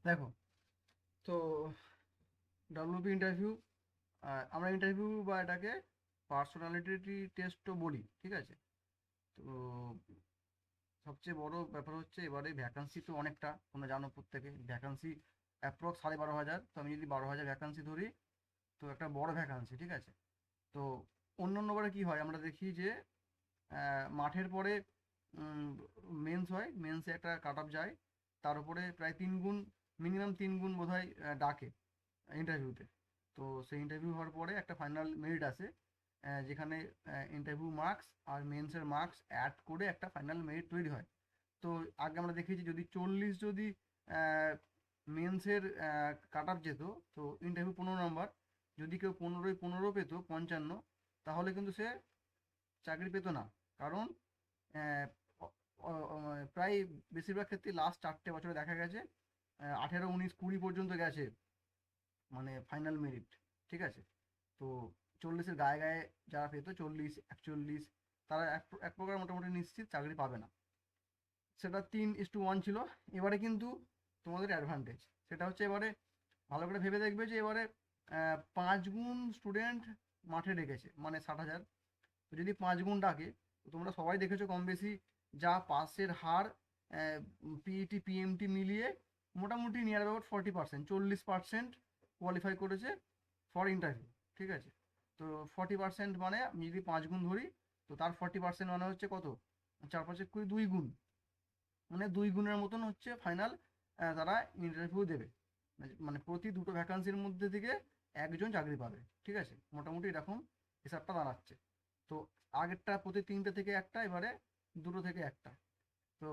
দেখো, তো WP interview, আমরা ইন্টারভিউ বা এটাকে পার্সোনালিটি টেস্টও বলি, ঠিক আছে? তো সবচেয়ে বড় ব্যাপার হচ্ছে এবারে ভ্যাকান্সি তো অনেকটা, তোমরা জানো প্রত্যেকে ভ্যাকান্সি অ্যাপ্রক্স 12,500। তো আমি যদি 12,000 ভ্যাকান্সি ধরি, তো একটা বড় ভ্যাকান্সি, ঠিক আছে? তো অন্য বারে কি হয় আমরা দেখি যে মাঠের পরে মেন্স হয়, মেন্সে একটা কাট অফ যায়, তার উপরে প্রায় 3 গুণ, মিনিমাম 3 গুণ বোধহয় ডাকে ইন্টারভিউতে। তো সেই ইন্টারভিউ হওয়ার পরে একটা ফাইনাল মেরিট আসে, যেখানে ইন্টারভিউ মার্কস আর মেন্সের মার্কস অ্যাড করে একটা ফাইনাল মেরিট তৈরি হয়। তো আগে আমরা দেখেছি যদি 40 যদি মেন্সের কাট অফ যেত, তো ইন্টারভিউ 15 নম্বর, যদি কেউ 15-15 পেত 55, তাহলে কিন্তু সে চাকরি পেত না। কারণ আহ, প্রায় বেশিরভাগ ক্ষেত্রে লাস্ট 4টে বছরে দেখা গেছে 18, 19, 20 পর্যন্ত গেছে মানে ফাইনাল মেরিট, ঠিক আছে? তো 40-এর গায়ে গায়ে যারা পেতো, 40, 41, তারা এক এক প্রকার মোটামুটি নিশ্চিত চাকরি পাবে না। সেটা 3:1 ছিল। এবারে কিন্তু তোমাদের অ্যাডভান্টেজ সেটা হচ্ছে, এবারে ভালো করে ভেবে দেখবে যে এবারে 5 গুণ স্টুডেন্ট মাঠে ডেকেছে, মানে 60,000। তো যদি 5 গুণ ডাকে, তো তোমরা সবাই দেখেছো কম বেশি যা পাসের হার, পিইটি পিএমটি মিলিয়ে মোটামুটি নিয়ার অ্যাবাউট 40%, 40% কোয়ালিফাই করেছে ফর ইন্টারভিউ, ঠিক আছে? তো 40% মানে আমি যদি 5 গুণ ধরি, তো তার 40% মানে হচ্ছে কত? 4 5 কুড়ি, 2 গুণ, মানে 2 গুণের মতন হচ্ছে ফাইনাল তারা ইন্টারভিউ দেবে। মানে প্রতি দুটো ভ্যাকান্সির মধ্যে থেকে একজন চাকরি পাবে, ঠিক আছে? মোটামুটি এরকম হিসাবটা দাঁড়াচ্ছে। তো আগেরটা প্রতি 3টে থেকে একটা, এবারে 2টো থেকে একটা। তো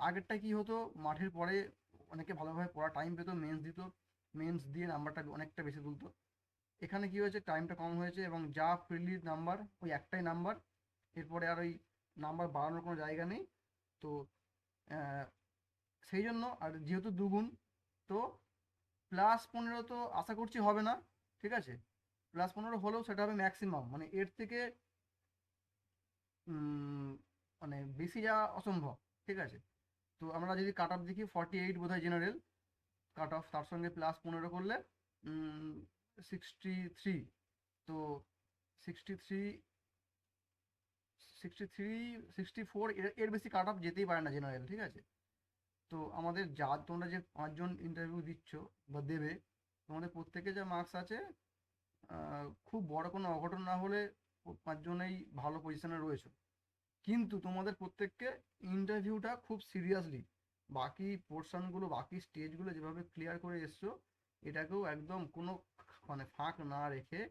আগেরটা কি হতো, মাঠের পরে অনেকে ভালোভাবে পড়া টাইম পেতো, মেন্স দিত, মেন্স দিয়ে নাম্বারটা অনেকটা বেশি তুলতো। এখানে কি হয়েছে, টাইমটা কম হয়েছে এবং যা ফ্রিলি নাম্বার, ওই একটাই নাম্বার, এরপরে আর ওই নাম্বার বাড়ানোর কোনো জায়গা নেই। তো আহ, সেই জন্য, আর যেহেতু 2 গুণ, তো +15 তো আশা করছি হবে না, ঠিক আছে? +15 হলেও সেটা হবে ম্যাক্সিমাম, মানে এর থেকে উম, মানে বেশি যাওয়া অসম্ভব, ঠিক আছে? তো আমরা যদি কাট অফ দেখি, 48 বোধহয় জেনারেল কাট অফ, তার সঙ্গে +15 করলে 63। তো 63, 63, 64, এর বেশি কাট অফ যেতেই পারে না জেনারেল, ঠিক আছে? তো আমাদের যা তোমরা যে 5 জন ইন্টারভিউ দিচ্ছ বা দেবে, তোমাদের প্রত্যেকে যা মার্কস আছে, খুব বড় কোনো অঘটন না হলে 5জনেই ভালো পজিশনে রয়েছে। কিন্তু তোমাদের প্রত্যেককে ইন্টারভিউটা খুব সিরিয়াসলি, বাকি পোর্শনগুলো, বাকি স্টেজগুলো যেভাবে ক্লিয়ার করে এসছো, এটাকেও একদম কোনো মানে ফাঁক না রেখে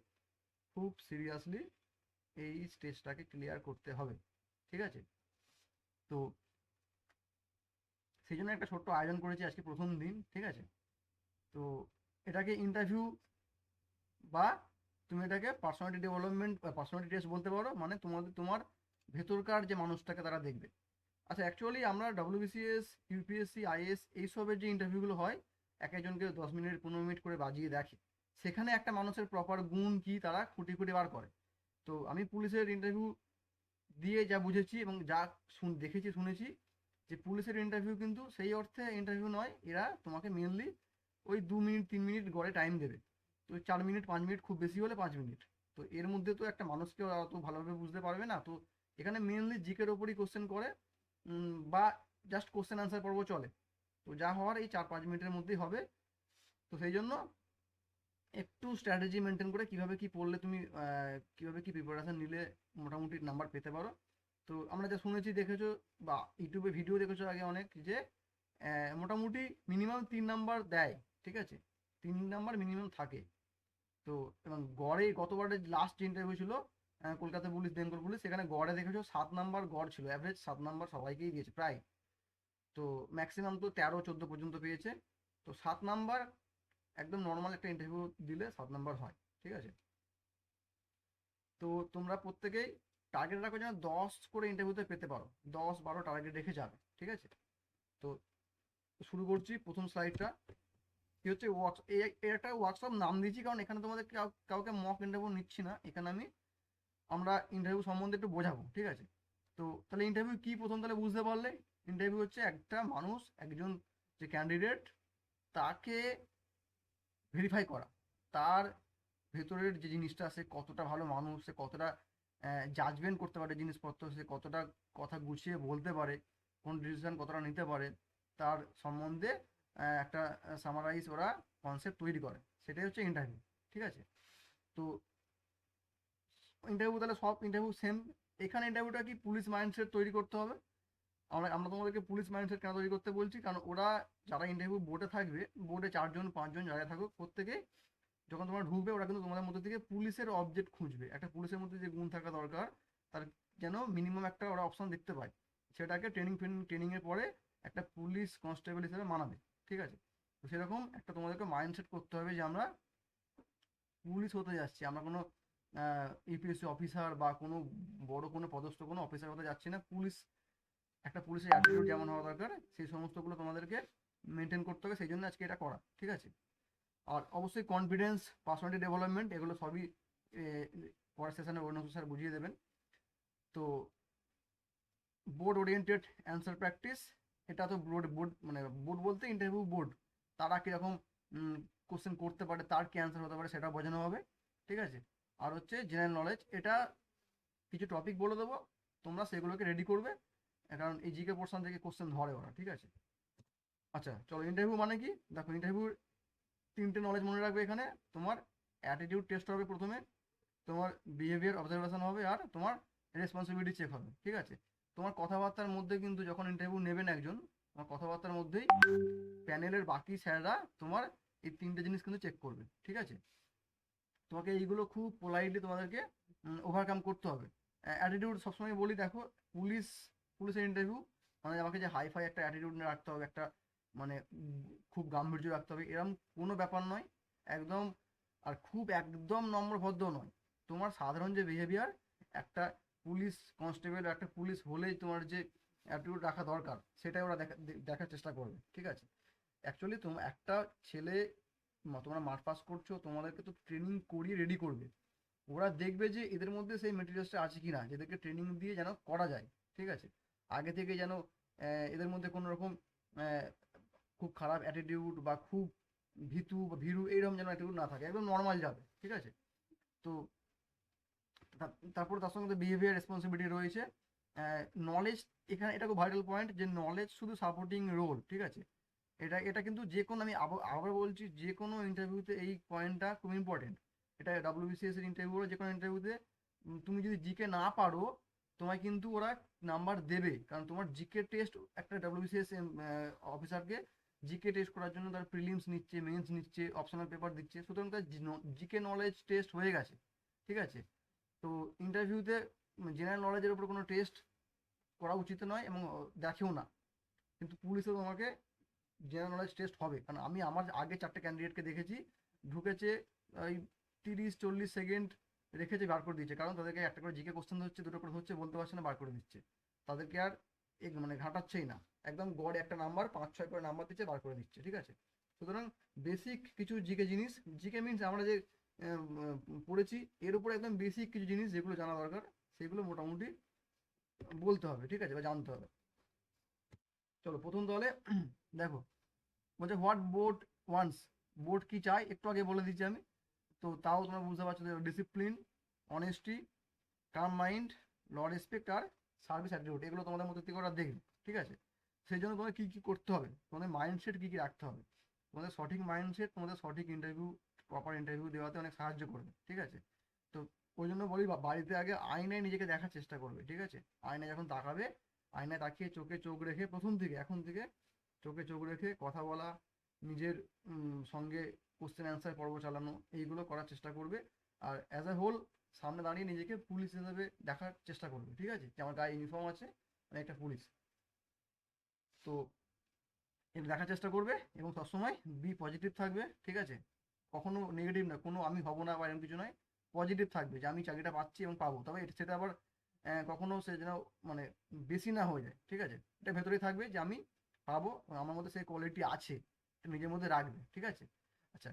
খুব সিরিয়াসলি এই স্টেজটাকে ক্লিয়ার করতে হবে, ঠিক আছে? তো সেই জন্য একটা ছোট্ট আয়োজন করেছি আজকে প্রথম দিন, ঠিক আছে? তো এটাকে ইন্টারভিউ, বা তুমি এটাকে পার্সোনালিটি ডেভেলপমেন্ট বা পার্সোনালিটি টেস্ট বলতে পারো, মানে তোমার ভেতরকার যে মানুষটাকে তারা দেখবে। আচ্ছা, অ্যাকচুয়ালি আমরা ডব্লিউবিসিএস, ইউপিএসসি, আইএস এইসবের যে ইন্টারভিউগুলো হয়, এক একজনকে 10 মিনিট 15 মিনিট করে বাজিয়ে দেখে, সেখানে একটা মানুষের প্রপার গুণ কি তারা খুঁটি খুঁটি বার করে। তো আমি পুলিশের ইন্টারভিউ দিয়ে যা বুঝেছি এবং যা দেখেছি শুনেছি, যে পুলিশের ইন্টারভিউ কিন্তু সেই অর্থে ইন্টারভিউ নয়, এরা তোমাকে মেনলি ওই 2 মিনিট 3 মিনিট গড়ে টাইম দেবে। তো 4 মিনিট 5 মিনিট, খুব বেশি হলে 5 মিনিট। তো এর মধ্যে তো একটা মানুষকে ওরা অত ভালোভাবে বুঝতে পারবে না। তো এখানে মেনলি জিকের ওপরই কোশ্চেন করে, বা জাস্ট কোশ্চেন আনসার পর্ব চলে। তো যা হওয়ার এই 4-5 মিনিটের মধ্যেই হবে। তো সেই জন্য একটু স্ট্র্যাটেজি মেনটেন করে কিভাবে কি পড়লে তুমি কিভাবে কি প্রিপারেশন নিলে মোটামুটি নাম্বার পেতে পারো। তো আমরা যা শুনেছি, দেখেছো, বা ইউটিউবে ভিডিও দেখেছো আগে অনেক, যে মোটামুটি মিনিমাম 3 নাম্বার দেয়, ঠিক আছে? 3 নাম্বার মিনিমাম থাকে। তো এবং গড়ে গতবারে লাস্ট যে ইন্টারভিউ ছিল, কলকাতা পুলিশ, বেঙ্গল পুলিশ, সেখানে গড়ে দেখেছো 7 নাম্বার গড় ছিল, অ্যাভারেজ 7 নাম্বার সবাইকেই দিয়েছে প্রায়। তো ম্যাক্সিমাম তো 13-14 পর্যন্ত পেয়েছে। তো 7 নাম্বার একদম নর্মাল একটা ইন্টারভিউ দিলে 7 নাম্বার হয়, ঠিক আছে? তো তোমরা প্রত্যেকেই টার্গেট রাখো যেন 10 করে ইন্টারভিউতে পেতে পারো, 10-12 টার্গেট রেখে যাবে, ঠিক আছে? তো শুরু করছি প্রথম স্লাইডটা। কি হচ্ছে, একটা ওয়ার্কশপ নাম দিয়েছি কারণ এখানে তোমাদের কাউকে মক ইন্টারভিউ নিচ্ছি না, এখানে আমরা ইন্টারভিউ সম্বন্ধে একটু বোঝাবো, ঠিক আছে? তো তাহলে ইন্টারভিউ কি, প্রথম তাহলে বুঝতে পারলে, ইন্টারভিউ হচ্ছে একটা মানুষ, একজন যে ক্যান্ডিডেট, তাকে ভেরিফাই করা, তার ভেতরের যে জিনিসটা, সে কতটা ভালো মানুষ, সে কতটা জাজমেন্ট করতে পারে জিনিসপত্র, সে কতটা কথা গুছিয়ে বলতে পারে, কোন ডিসিশন কতটা নিতে পারে, তার সম্বন্ধে একটা সামারাইজ ওরা কনসেপ্ট তৈরি করে, সেটাই হচ্ছে ইন্টারভিউ। ঠিক আছে? তো ইন্টারভিউ তাহলে সব ইন্টারভিউ সেম। এখানে ইন্টারভিউটা কি পুলিশ মাইন্ডসেট তৈরি করতে হবে। আমরা আমরা তোমাদেরকে পুলিশ মাইন্ডসেট কেন তৈরি করতে বলছি, কারণ ওরা যারা ইন্টারভিউ বোর্ডে থাকবে, বোর্ডে 4 জন 5 জন যারা থাকুক, প্রত্যেকে যখন তোমরা ঢুকবে ওরা কিন্তু তোমাদের মধ্যে থেকে পুলিশের অবজেক্ট খুঁজবে। একটা পুলিশের মধ্যে যে গুণ থাকা দরকার, তার যেন মিনিমাম একটা ওরা অপশন দেখতে পায়, সেটাকে ট্রেনিংয়ের পরে একটা পুলিশ কনস্টেবল হিসেবে মানাবে। ঠিক আছে? তো সেরকম একটা তোমাদেরকে মাইন্ডসেট করতে হবে যে আমরা পুলিশ হতে যাচ্ছি, আমরা কোনো ইউপিএসসি অফিসার বা কোনো বড় কোনো পদস্থ কোনো অফিসার হতে যাচ্ছি না। পুলিশ, একটা পুলিশের অ্যাটিটিউড যেমন হওয়া দরকার, সেই সমস্তগুলো তোমাদেরকে মেনটেন করতে হবে। সেই জন্য আজকে এটা করা। ঠিক আছে? আর অবশ্যই কনফিডেন্স, পার্সোনালিটি ডেভেলপমেন্ট, এগুলো সবই পরের সেশনে অরুণাচল স্যার বুঝিয়ে দেবেন। তো বোর্ড ওরিয়েন্টেড অ্যান্সার প্র্যাকটিস, এটা তো বোর্ড মানে বোর্ড বলতে ইন্টারভিউ বোর্ড, তারা কীরকম কোশ্চেন করতে পারে, তার কী অ্যান্সার হতে পারে, সেটা বোঝানো হবে। ঠিক আছে? আর হচ্ছে জেনারেল নলেজ, এটা কিছু টপিক বলে দেবো, তোমরা সেগুলোকে রেডি করবে, কারণ এই জিকে পোর্শন থেকে কোশ্চেন ধরে ওরা। ঠিক আছে? আচ্ছা চলো, ইন্টারভিউ মানে কি দেখো। ইন্টারভিউর 3টে নলেজ মনে রাখবে এখানে। তোমার অ্যাটিটিউড টেস্ট হবে প্রথমে, তোমার বিহেভিয়ার অবজারভেশন হবে, আর তোমার রেসপন্সিবিলিটি চেক হবে। ঠিক আছে? তোমার কথাবার্তার মধ্যে কিন্তু যখন ইন্টারভিউ নেবেন একজন, তোমার কথাবার্তার মধ্যেই প্যানেলের বাকি স্যাররা তোমার এই 3টে জিনিস কিন্তু চেক করবে। ঠিক আছে? তোমাকে এইগুলো খুব পোলাইটলি তোমাদেরকে ওভারকাম করতে হবে। অ্যাটিটিউড সবসময় বলি, দেখো পুলিশের ইন্টারভিউ মানে আমাকে যে হাই ফাই একটা অ্যাটিটিউড রাখতে হবে, একটা মানে খুব গাম্ভীর্য রাখতে হবে, এরকম কোনো ব্যাপার নয় একদম। আর খুব একদম নম্রভদ্র নয়। তোমার সাধারণ যে বিহেভিয়ার, একটা পুলিশ কনস্টেবল, একটা পুলিশ হলেই তোমার যে অ্যাটিটিউড রাখা দরকার, সেটাই ওরা দেখার চেষ্টা করবে। ঠিক আছে? অ্যাকচুয়ালি তোমার একটা ছেলে, তোমরা মাঠ পাস করছো, তোমাদেরকে তো ট্রেনিং করিয়ে রেডি করবে। ওরা দেখবে যে এদের মধ্যে সেই মেটেরিয়ালসটা আছে কিনা, যেদেরকে ট্রেনিং দিয়ে যেন করা যায়। ঠিক আছে? আগে থেকে যেন এদের মধ্যে কোনো রকম খুব খারাপ অ্যাটিটিউড বা খুব ভীতু বা ভীরু এইরকম যেন অ্যাটিটিউড না থাকে, একদম নর্মাল যাবে। ঠিক আছে? তো তারপরে তার সঙ্গে বিহেভিয়ার রেসপন্সিবিলিটি রয়েছে। নলেজ, এখানে এটা খুব ভাইটাল পয়েন্ট, যে নলেজ শুধু সাপোর্টিং রোল। ঠিক আছে? এটা এটা কিন্তু যে কোনো, আমি আবার বলছি, যে কোনো ইন্টারভিউতে এই পয়েন্টটা খুব ইম্পর্টেন্ট। এটা ডাব্লিউবিসিএস এর ইন্টারভিউ, যে কোনো ইন্টারভিউতে তুমি যদি জিকে না পারো, তোমায় কিন্তু ওরা নাম্বার দেবে, কারণ তোমার জিকে টেস্ট, একটা ডাব্লিউবিসিএস অফিসারকে জিকে টেস্ট করার জন্য তার প্রিলিমস নিচ্ছে, মেন্স নিচ্ছে, অপশনাল পেপার দিচ্ছে, সুতরাং তার জিকে নলেজ টেস্ট হয়ে গেছে। ঠিক আছে? তো ইন্টারভিউতে জেনারেল নলেজের উপর কোনো টেস্ট করা উচিত নয়, এবং দেখেও না। কিন্তু পুলিশে তোমাকে জেনারেল নলেজ টেস্ট হবে, কারণ আমি আমার আগে 4টে ক্যান্ডিডেটকে দেখেছি, ঢুকেছে ওই 30-40 সেকেন্ড রেখেছে, বার করে দিয়েছে, কারণ তাদেরকে একটা করে জিকে কোশ্চেন হচ্ছে, দুটো করে হচ্ছে, বলতে পারছে না, বার করে দিচ্ছে। তাদেরকে আর মানে ঘাটাচ্ছেই না, একদম গড়ে একটা নাম্বার 5-6 করে নাম্বার দিচ্ছে, বার করে দিচ্ছে। ঠিক আছে? সুতরাং বেসিক কিছু জিকে জিনিস, জিকে মিনস আমরা যে পড়েছি এর উপরে একদম বেসিক কিছু জিনিস যেগুলো জানা দরকার, সেগুলো মোটামুটি বলতে হবে। ঠিক আছে? বা জানতে হবে। চলো প্রথম দলে দেখো, বলছে হোয়াট বোর্ড ওয়ান্স, বোর্ড কি চাই একটু আগে বলে দিচ্ছি আমি। তো তাও তোমরা বুঝতে পারছো যে ডিসিপ্লিন, অনেস্টি, কাম মাইন্ড, ল রেসপেক্ট, আর সার্ভিস অ্যাটিটিউড, এগুলো তোমাদের মধ্যে থেকে ওরা দেখবে। ঠিক আছে? সেই জন্য তোমাদের কী কী করতে হবে, তোমাদের মাইন্ডসেট কী কী রাখতে হবে। তোমাদের সঠিক মাইন্ডসেট তোমাদের সঠিক ইন্টারভিউ, প্রপার ইন্টারভিউ দেওয়াতে অনেক সাহায্য করবে। ঠিক আছে? তো ওই জন্য বলি, বাড়িতে আগে আয়নায় নিজেকে দেখার চেষ্টা করবে। ঠিক আছে? আয়নায় যখন তাকাবে, আয়নায় তাকিয়ে চোখে চোখ রেখে, প্রথম থেকে এখন থেকে চোখে চোখ রেখে কথা বলা, নিজের সঙ্গে কোশ্চেন অ্যান্সার পর্ব চালানো, এইগুলো করার চেষ্টা করবে। আর অ্যাজ এ হোল সামনে দাঁড়িয়ে নিজেকে পুলিশ হিসেবে দেখার চেষ্টা করবে। ঠিক আছে? যে আমার গায়ে ইউনিফর্ম আছে, আমি একটা পুলিশ। তো এটা দেখার চেষ্টা করবে, এবং সবসময় বি পজিটিভ থাকবে। ঠিক আছে? কখনো নেগেটিভ না, কোনো আমি হব না বা এরকম কিছু নয়। পজিটিভ থাকবে যে আমি চাকরিটা পাচ্ছি এবং পাবো, তবে সেটা আবার কখনো সে যেন মানে বেশি না হয়ে যায়। ঠিক আছে? এটা ভেতরেই থাকবে যে আমি পাবো, আমার মধ্যে সেই কোয়ালিটি আছে, এটা নিজের মধ্যে রাখবে। ঠিক আছে? আচ্ছা,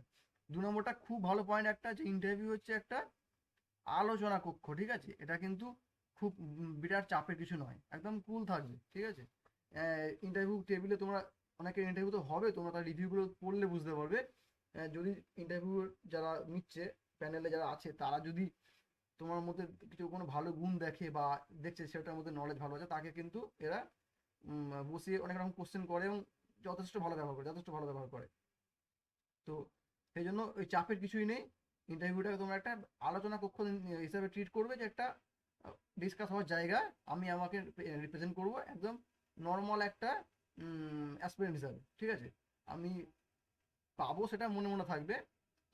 2 নম্বরটা খুব ভালো পয়েন্ট একটা, যে ইন্টারভিউ হচ্ছে একটা আলোচনা কক্ষ। ঠিক আছে? এটা কিন্তু খুব বিরাট চাপের কিছু নয়, একদম কুল থাকবে। ঠিক আছে? ইন্টারভিউ টেবিলে তোমরা অনেকের ইন্টারভিউ তো হবে, তোমরা তার রিভিউগুলো পড়লে বুঝতে পারবে। যদি ইন্টারভিউ যারা নিচ্ছে, প্যানেলে যারা আছে, তারা যদি তোমার মধ্যে কিছু কোনো ভালো গুণ দেখে বা দেখছে সেটার মধ্যে নলেজ ভালো আছে, তাকে কিন্তু এরা বসিয়ে অনেক রকম কোশ্চেন করে এবং যথেষ্ট ভালো ব্যবহার করে। তো সেই জন্য ওই চাপের কিছুই নেই। ইন্টারভিউটাকে তোমরা একটা আলোচনা কক্ষ হিসাবে ট্রিট করবে, যে একটা ডিসকাস হওয়ার জায়গা। আমি আমাকে রিপ্রেজেন্ট করব একদম নর্মাল একটা অ্যাসপিরেন্ট হিসাবে, ঠিক আছে? আমি পাবো সেটা মনে মনে থাকবে।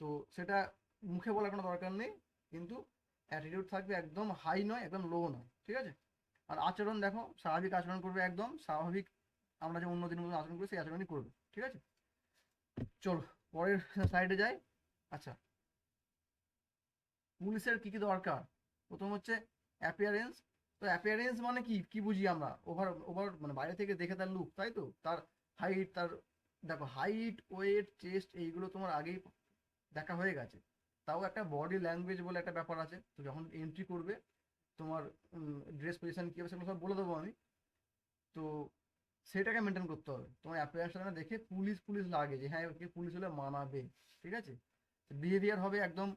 তো সেটা মুখে বলার কোনো দরকার নেই, কিন্তু অ্যাটিটিউড থাকবে একদম হাই নয়, একদম লো নয়, ঠিক আছে? আর আচরণ দেখো, স্বাভাবিক আচরণ করবে, একদম স্বাভাবিক আমরা যে অন্য দিনের মতো আচরণ করি সেই আচরণই করবে, ঠিক আছে? চলো পরের সাইডে যাই। আচ্ছা, পুলিশের কি কি দরকার? প্রথম হচ্ছে অ্যাপিয়ারেন্স। তো অ্যাপিয়ারেন্স মানে কি কি বুঝি আমরা? ওভার ওভার মানে বাইরে থেকে দেখে তার লুক, তাই তো? তার হাইট, তার দেখো হাইট, ওয়েট, চেস্ট এইগুলো তোমার আগেই দেখা হয়ে গেছে। তাও একটা বডি ল্যাঙ্গুয়েজ বলে একটা ব্যাপার আছে। তো যখন এন্ট্রি করবে, তোমার ড্রেস পজিশন কী হবে সেগুলো সব বলে দেবো আমি। তো সেটাকে মেনটেন করতে হবে। তোমার অ্যাপিয়ারেন্সটা দেখে পুলিশ পুলিশ লাগে, যে হ্যাঁ ওকে পুলিশ হলে মানাবে, ঠিক আছে? বিহেভিয়ার হবে একদম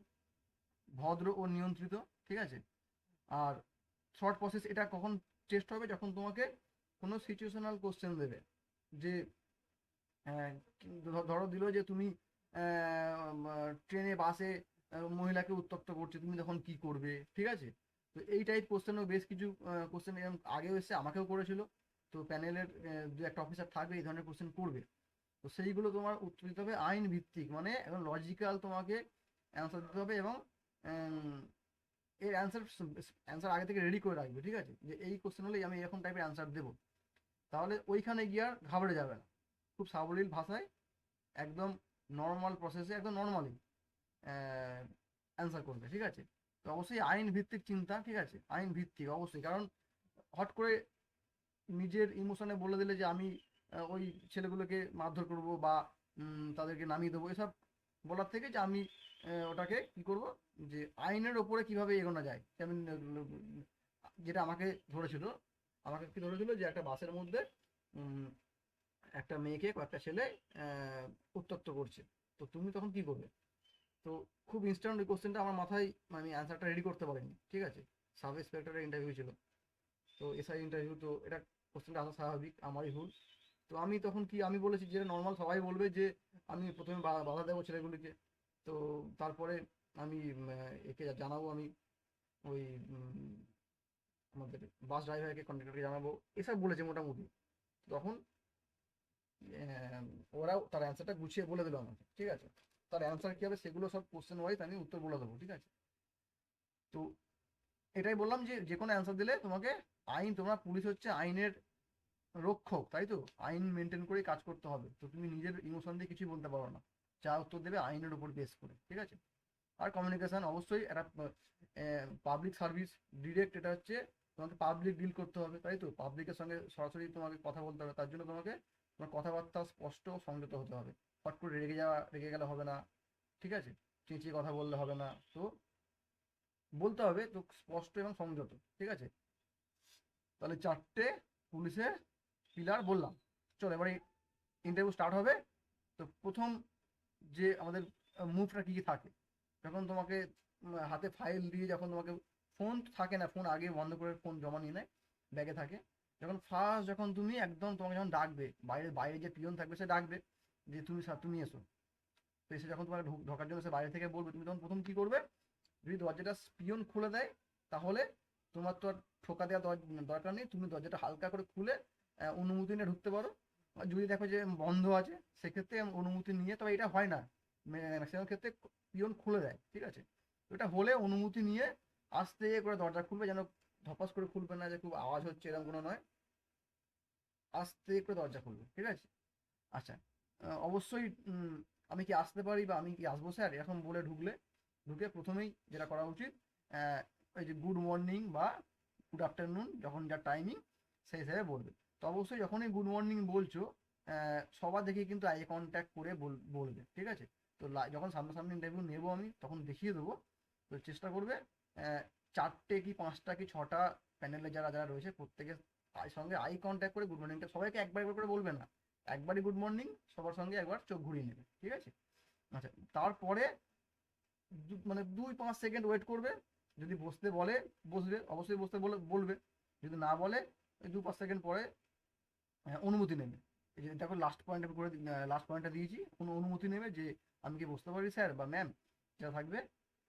ভদ্র ও নিয়ন্ত্রিত, ঠিক আছে? আর থট প্রসেস এটা কখন টেস্ট হবে? যখন তোমাকে কোনো সিচুয়েশনাল কোশ্চেন দেবে, যে ধরো দিল যে তুমি ট্রেনে বাসে মহিলাকে উত্ত্যক্ত করছে, তুমি তখন কি করবে, ঠিক আছে? তো এই টাইপ কোশ্চেনও বেশ কিছু কোশ্চেন এরকম আগেও এসে আমাকেও করেছিল। তো প্যানেলের দু একটা অফিসার থাকবে এই ধরনের কোশ্চেন করবে। তো সেইগুলো তোমার উত্তর দিতে হবে আইন ভিত্তিক, মানে এখন লজিক্যাল তোমাকে অ্যান্সার দিতে হবে, এবং এর অ্যান্সার আগে থেকে রেডি করে রাখবে, ঠিক আছে? যে এই কোশ্চেন হলেই আমি এরকম টাইপের অ্যান্সার দেবো। তাহলে ওইখানে গিয়ে আর ঘাবড়ে যাবে না। খুব সাবলীল ভাষায়, একদম নর্মাল প্রসেসে, একদম নর্মালি অ্যান্সার করবে, ঠিক আছে? তো অবশ্যই আইন ভিত্তিক চিন্তা, ঠিক আছে? আইন ভিত্তিক অবশ্যই, কারণ হট করে নিজের ইমোশনে বলে দিলে যে আমি ওই ছেলেগুলোকে মারধর করব বা তাদেরকে নামিয়ে দেবো, এসব বলার থেকে যে আমি ওটাকে কি করব, যে আইনের ওপরে কিভাবে এগোনো যায়। যেমন যেটা আমাকে কি ধরেছিল, যে একটা বাসের মধ্যে উম, একটা মেয়েকে কয়েকটা ছেলে উত্ত্যক্ত করছে। তো তুমি তখন কি করবে? তো খুব ইনস্ট্যান্ট ওই কোশ্চেনটা আমার মাথায়, আমি অ্যান্সারটা রেডি করতে পারিনি, ঠিক আছে? সাব ইন্সপেক্টরের ইন্টারভিউ ছিল, তো এসআই ইন্টারভিউ, তো এটা কোশ্চেনটা আসা স্বাভাবিক, আমারই ভুল। তো আমি তখন কি আমি বলেছি, যেটা নর্মাল সবাই বলবে, যে আমি প্রথমে বাধা দেবো ছেলেগুলিকে। তো তারপরে আমি একে জানাবো, আমি ওই আমাদের বাস ড্রাইভারকে, কন্ডাক্টরকে জানাবো, এসব বলেছে মোটামুটি। তখন আহ, ওরাও তার অ্যান্সারটা গুছিয়ে বলে দিল আমাকে, ঠিক আছে? তার অ্যান্সার কি হবে সেগুলো সব কোশ্চেন ওয়াইজ আমি উত্তর বলে দেবো, ঠিক আছে? তো এটাই বললাম, যে যে কোনো অ্যান্সার দিলে তোমাকে তোমরা পুলিশ হচ্ছে আইনের রক্ষক, তাই তো? আইন মেনটেন করে কাজ করতে হবে। তো তুমি নিজের ইমোশন দিয়ে কিছুই বলতে পারো না। যা উত্তর দেবে আইনের উপর বেস করে, ঠিক আছে? আর কমিউনিকেশন অবশ্যই একটা পাবলিক সার্ভিস, ডিরেক্ট এটা হচ্ছে, তোমাকে পাবলিক ডিল করতে হবে, তাই তো? পাবলিকের সঙ্গে সরাসরি তোমাকে কথা বলতে হবে, তার জন্য তোমাকে তোমার কথাবার্তা স্পষ্ট ও সংযত হতে হবে। হট করে রেগে গেলে হবে না, ঠিক আছে? চেঁচিয়ে কথা বললে হবে না। তো বলতে হবে তো স্পষ্ট এবং সংযত, ঠিক আছে? তাহলে চারটে পুলিশের পিলার বললাম। চলো এবারে ইন্টারভিউ স্টার্ট হবে। তো প্রথম যে আমাদের মুভটা কী কী থাকে, যখন তোমাকে হাতে ফাইল দিয়ে, যখন তোমাকে ফোন থাকে না, ফোন আগে বন্ধ করে ফোন জমা নিয়ে নেয়, ব্যাগে থাকে। যখন তুমি একদম তোমাকে যখন ডাকবে, বাইরে বাইরে যে পিয়ন থাকবে সে ডাকবে, যে তুমি স্যার তুমি এসো। তো এসে যখন তোমাকে ঢোকার জন্য সে বাইরে থেকে বলবে, তুমি তখন প্রথম কী করবে? যদি দরজাটা পিয়ন খুলে দেয়, তাহলে তোমার তো আর ঠোকা দেওয়া দরকার নেই, তুমি দরজাটা হালকা করে খুলে অনুমতি নিয়ে ঢুকতে পারো। আর যদি দেখো যে বন্ধ আছে, সেক্ষেত্রে অনুমতি নিয়ে, তবে এটা হয় না, ম্যাক্সিমাম ক্ষেত্রে পিয়ন খুলে দেয়, ঠিক আছে? তো এটা হলে অনুমতি নিয়ে আস্তে করে দরজা খুলবে, যেন ধপাস করে খুলবে না, যে খুব আওয়াজ হচ্ছে এরকম কোনো নয়, আস্তে করে দরজা খুলবে, ঠিক আছে? আচ্ছা, অবশ্যই আমি কি আসতে পারি বা আমি কি আসবো স্যার, এরকম বলে ঢুকে প্রথমেই যেটা করা উচিত, ওই যে গুড মর্নিং বা গুড আফটারনুন, যখন যার টাইমিং সেই হিসাবে বলবে। তো অবশ্যই যখনই গুড মর্নিং বলছো, সবার দেখে কিন্তু আই কন্ট্যাক্ট করে বলবে, ঠিক আছে? তো যখন সামনাসামনি ইন্টারভিউ নেবো আমি, তখন দেখিয়ে দেবো। তো চেষ্টা করবে আহ, চারটে কি পাঁচটা কি ছটা প্যানেলে যারা যারা রয়েছে, প্রত্যেকের সঙ্গে আই কন্ট্যাক্ট করে গুড মর্নিংটা সবাইকে একবার একবার করে বলবে না, একবারই গুড মর্নিং, সবার সঙ্গে একবার চোখ ঘুরিয়ে নেবে, ঠিক আছে। আচ্ছা, তারপরে মানে 2-5 সেকেন্ড ওয়েট করবে। যদি বসতে বলে বসবে, অবশ্যই বসতে বলবে। যদি না বলে 2-5 সেকেন্ড পরে অনুমতি নেবে। এই যে দেখো লাস্ট পয়েন্টটা দিয়েছি, কোনো অনুমতি নেবে যে আমি কি বসতে পারি স্যার বা ম্যাম, যা থাকবে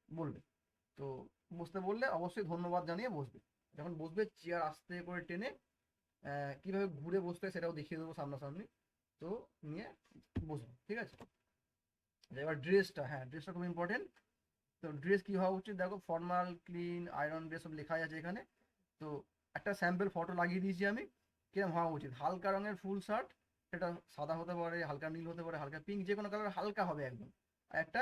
বলবে। তো বসতে বললে অবশ্যই ধন্যবাদ জানিয়ে বসবে। যখন বসবে চেয়ার আস্তে করে টেনে কিভাবে ঘুরে বসতে হয় সেটাও দেখিয়ে দেবো সামনাসামনি। তো নিয়ে বসবো, ঠিক আছে। এবার ড্রেসটা, হ্যাঁ ড্রেসটা খুব ইম্পর্টেন্ট। তো ড্রেস কি হওয়া উচিত, দেখো ফর্মাল, ক্লিন, আয়রন ড্রেস সব লেখাই আছে এখানে। তো একটা স্যাম্পল ফটো লাগিয়ে দিয়েছি আমি, কিরম হওয়া উচিত। হালকা রঙের ফুল শার্ট, সেটা সাদা হতে পারে, হালকা নীল হতে পারে, হালকা পিঙ্ক, যে কোনো কালার হালকা হবে একদম। আর একটা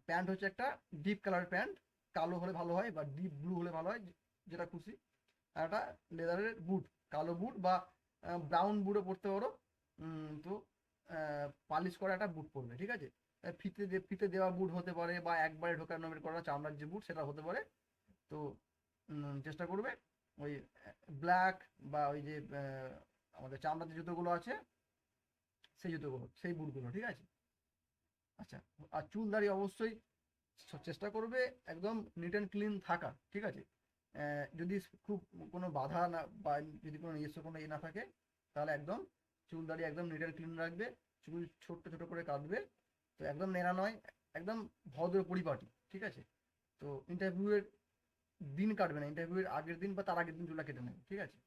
প্যান্ট হচ্ছে একটা ডিপ কালার প্যান্ট, কালো হলে ভালো হয় বা ডিপ ব্লু হলে ভালো হয়, যেটা খুশি। আর একটা লেদারের বুট, কালো বুট বা ব্রাউন বুটও পরতে পারো। তো পালিশ করা একটা বুট পরবে, ঠিক আছে। ফিতে দেওয়া বুট হতে পারে, বা একবারে ঢোকানো বের করা চামড়ার যে বুট সেটা হতে পারে। তো চেষ্টা করবে ওই ব্ল্যাক বা ওই যে আমাদের চামড়ার যে জুতোগুলো আছে সেই জুতোগুলো, সেই বুটগুলো, ঠিক আছে। আচ্ছা, আর চুল দাড়ি অবশ্যই চেষ্টা করবে একদম নিট অ্যান্ড ক্লিন থাকা, ঠিক আছে। যদি খুব কোনো বাধা না, বা যদি কোনো নিজস্ব কোনো ইয়ে না থাকে, তাহলে একদম চুল দাড়ি একদম নিট অ্যান্ড ক্লিন রাখবে। চুল ছোট্ট ছোট করে কাটবে, তো একদম নেড়া নয়, একদম ভদ্র পরিপাটি, ঠিক আছে। তো ইন্টারভিউয়ের দিন কাটবে না, ইন্টারভিউয়ের আগের দিন বা তার আগের দিন চুলটা কেটে নেবে, ঠিক আছে।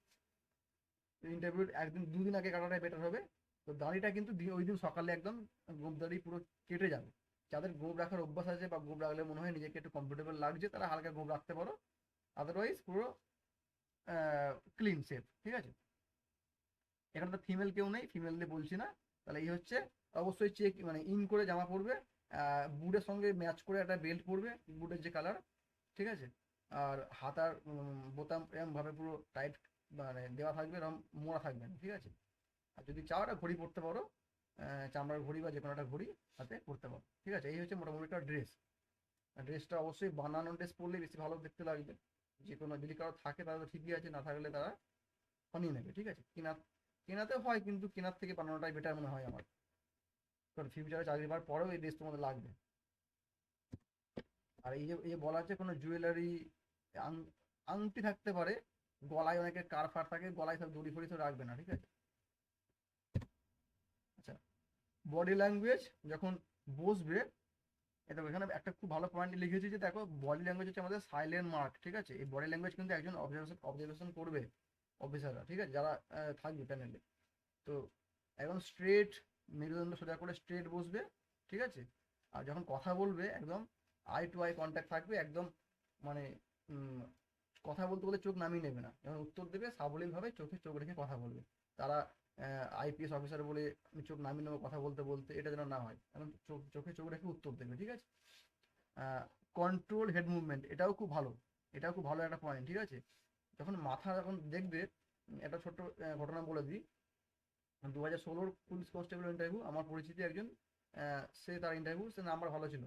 তো ইন্টারভিউর একদিন 2 দিন আগে কাটাটাই বেটার হবে। তো দাড়িটা কিন্তু ওই দিন সকালে একদম গোপ দাড়ি পুরো কেটে যাবে। যাদের গোপ রাখার অভ্যাস আছে বা গোপ রাখলে মনে হয় নিজেকে একটু কমফোর্টেবল লাগছে, তারা হালকা গোপ রাখতে পারো। আদারওয়াইজ পুরো ক্লিন শেপ, ঠিক আছে। এখানে তো ফিমেল কেউ নেই, ফিমেল দিয়ে বলছি না। তাহলে এই হচ্ছে, অবশ্যই চেক মানে ইন করে জামা পরবে, বুটের সঙ্গে ম্যাচ করে একটা বেল্ট পরবে, বুটের যে কালার, ঠিক আছে। আর হাতার বোতাম এরম ভাবে পুরো টাইট মানে দেওয়া থাকবে, এরকম মোড়া থাকবে না, ঠিক আছে। আর যদি চাও একটা ঘড়ি পরতে পারো, চামড়ার ঘড়ি বা যে কোনো একটা ঘড়ি হাতে পরতে পারো, ঠিক আছে। এই হচ্ছে মোটামুটি একটা ড্রেস। ড্রেসটা অবশ্যই বানানো ড্রেস পরলে বেশি ভালো দেখতে লাগবে। যে কোনো যদি কারো থাকে তাহলে তো ঠিকই আছে, না থাকলে তারা বানিয়ে নেবে, ঠিক আছে। কেনাতে হয়, কিন্তু কেনার থেকে বানানোটাই বেটার মনে হয় আমার। কারণ ফিউচারে চাকরি পাওয়ার পরেও এই ড্রেস তোমাদের লাগবে। আর এই যে বলা হচ্ছে কোনো জুয়েলারি, আংটি থাকতে পারে, গলায় অনেকের কার ফার থাকে, গলায় সব দড়ি ফড়ি সব রাখবে না, ঠিক আছে। আচ্ছা, বডি ল্যাঙ্গুয়েজ যখন বসবে, এটা এখানে একটা খুব ভালো পয়েন্ট লিখেছি যে দেখো বডি ল্যাঙ্গুয়েজ হচ্ছে আমাদের সাইলেন্ট মার্ক, ঠিক আছে। এই বডি ল্যাঙ্গুয়েজ কিন্তু একজন অবজারভেশন করবে অফিসাররা, ঠিক আছে, যারা থাকবে প্যানেলে। তো একদম স্ট্রেট, মেরুদণ্ড সোজা করে স্ট্রেট বসবে, ঠিক আছে। আর যখন কথা বলবে একদম আই টু আই কন্ট্যাক্ট থাকবে একদম, মানে উম, কথা বলতে বলে চোখ নামিয়ে নেবে না, যখন উত্তর দেবে সাবলীলভাবে চোখে চোখ রেখে কথা বলবে। তারা আইপিএস অফিসার বলে আমি চোখ নামিয়ে নেবো কথা বলতে বলতে, এটা যেন না হয়, এখন চোখে চোখ রেখে উত্তর দেবে, ঠিক আছে। কন্ট্রোল হেড মুভমেন্ট, এটাও খুব ভালো একটা পয়েন্ট, ঠিক আছে। যখন দেখবে, একটা ছোট্ট ঘটনা বলে দিই। 2016 পুলিশ কনস্টেবল ইন্টারভিউ, আমার পরিচিত একজন, সে তার ইন্টারভিউ, সে নাম্বার ভালো ছিল।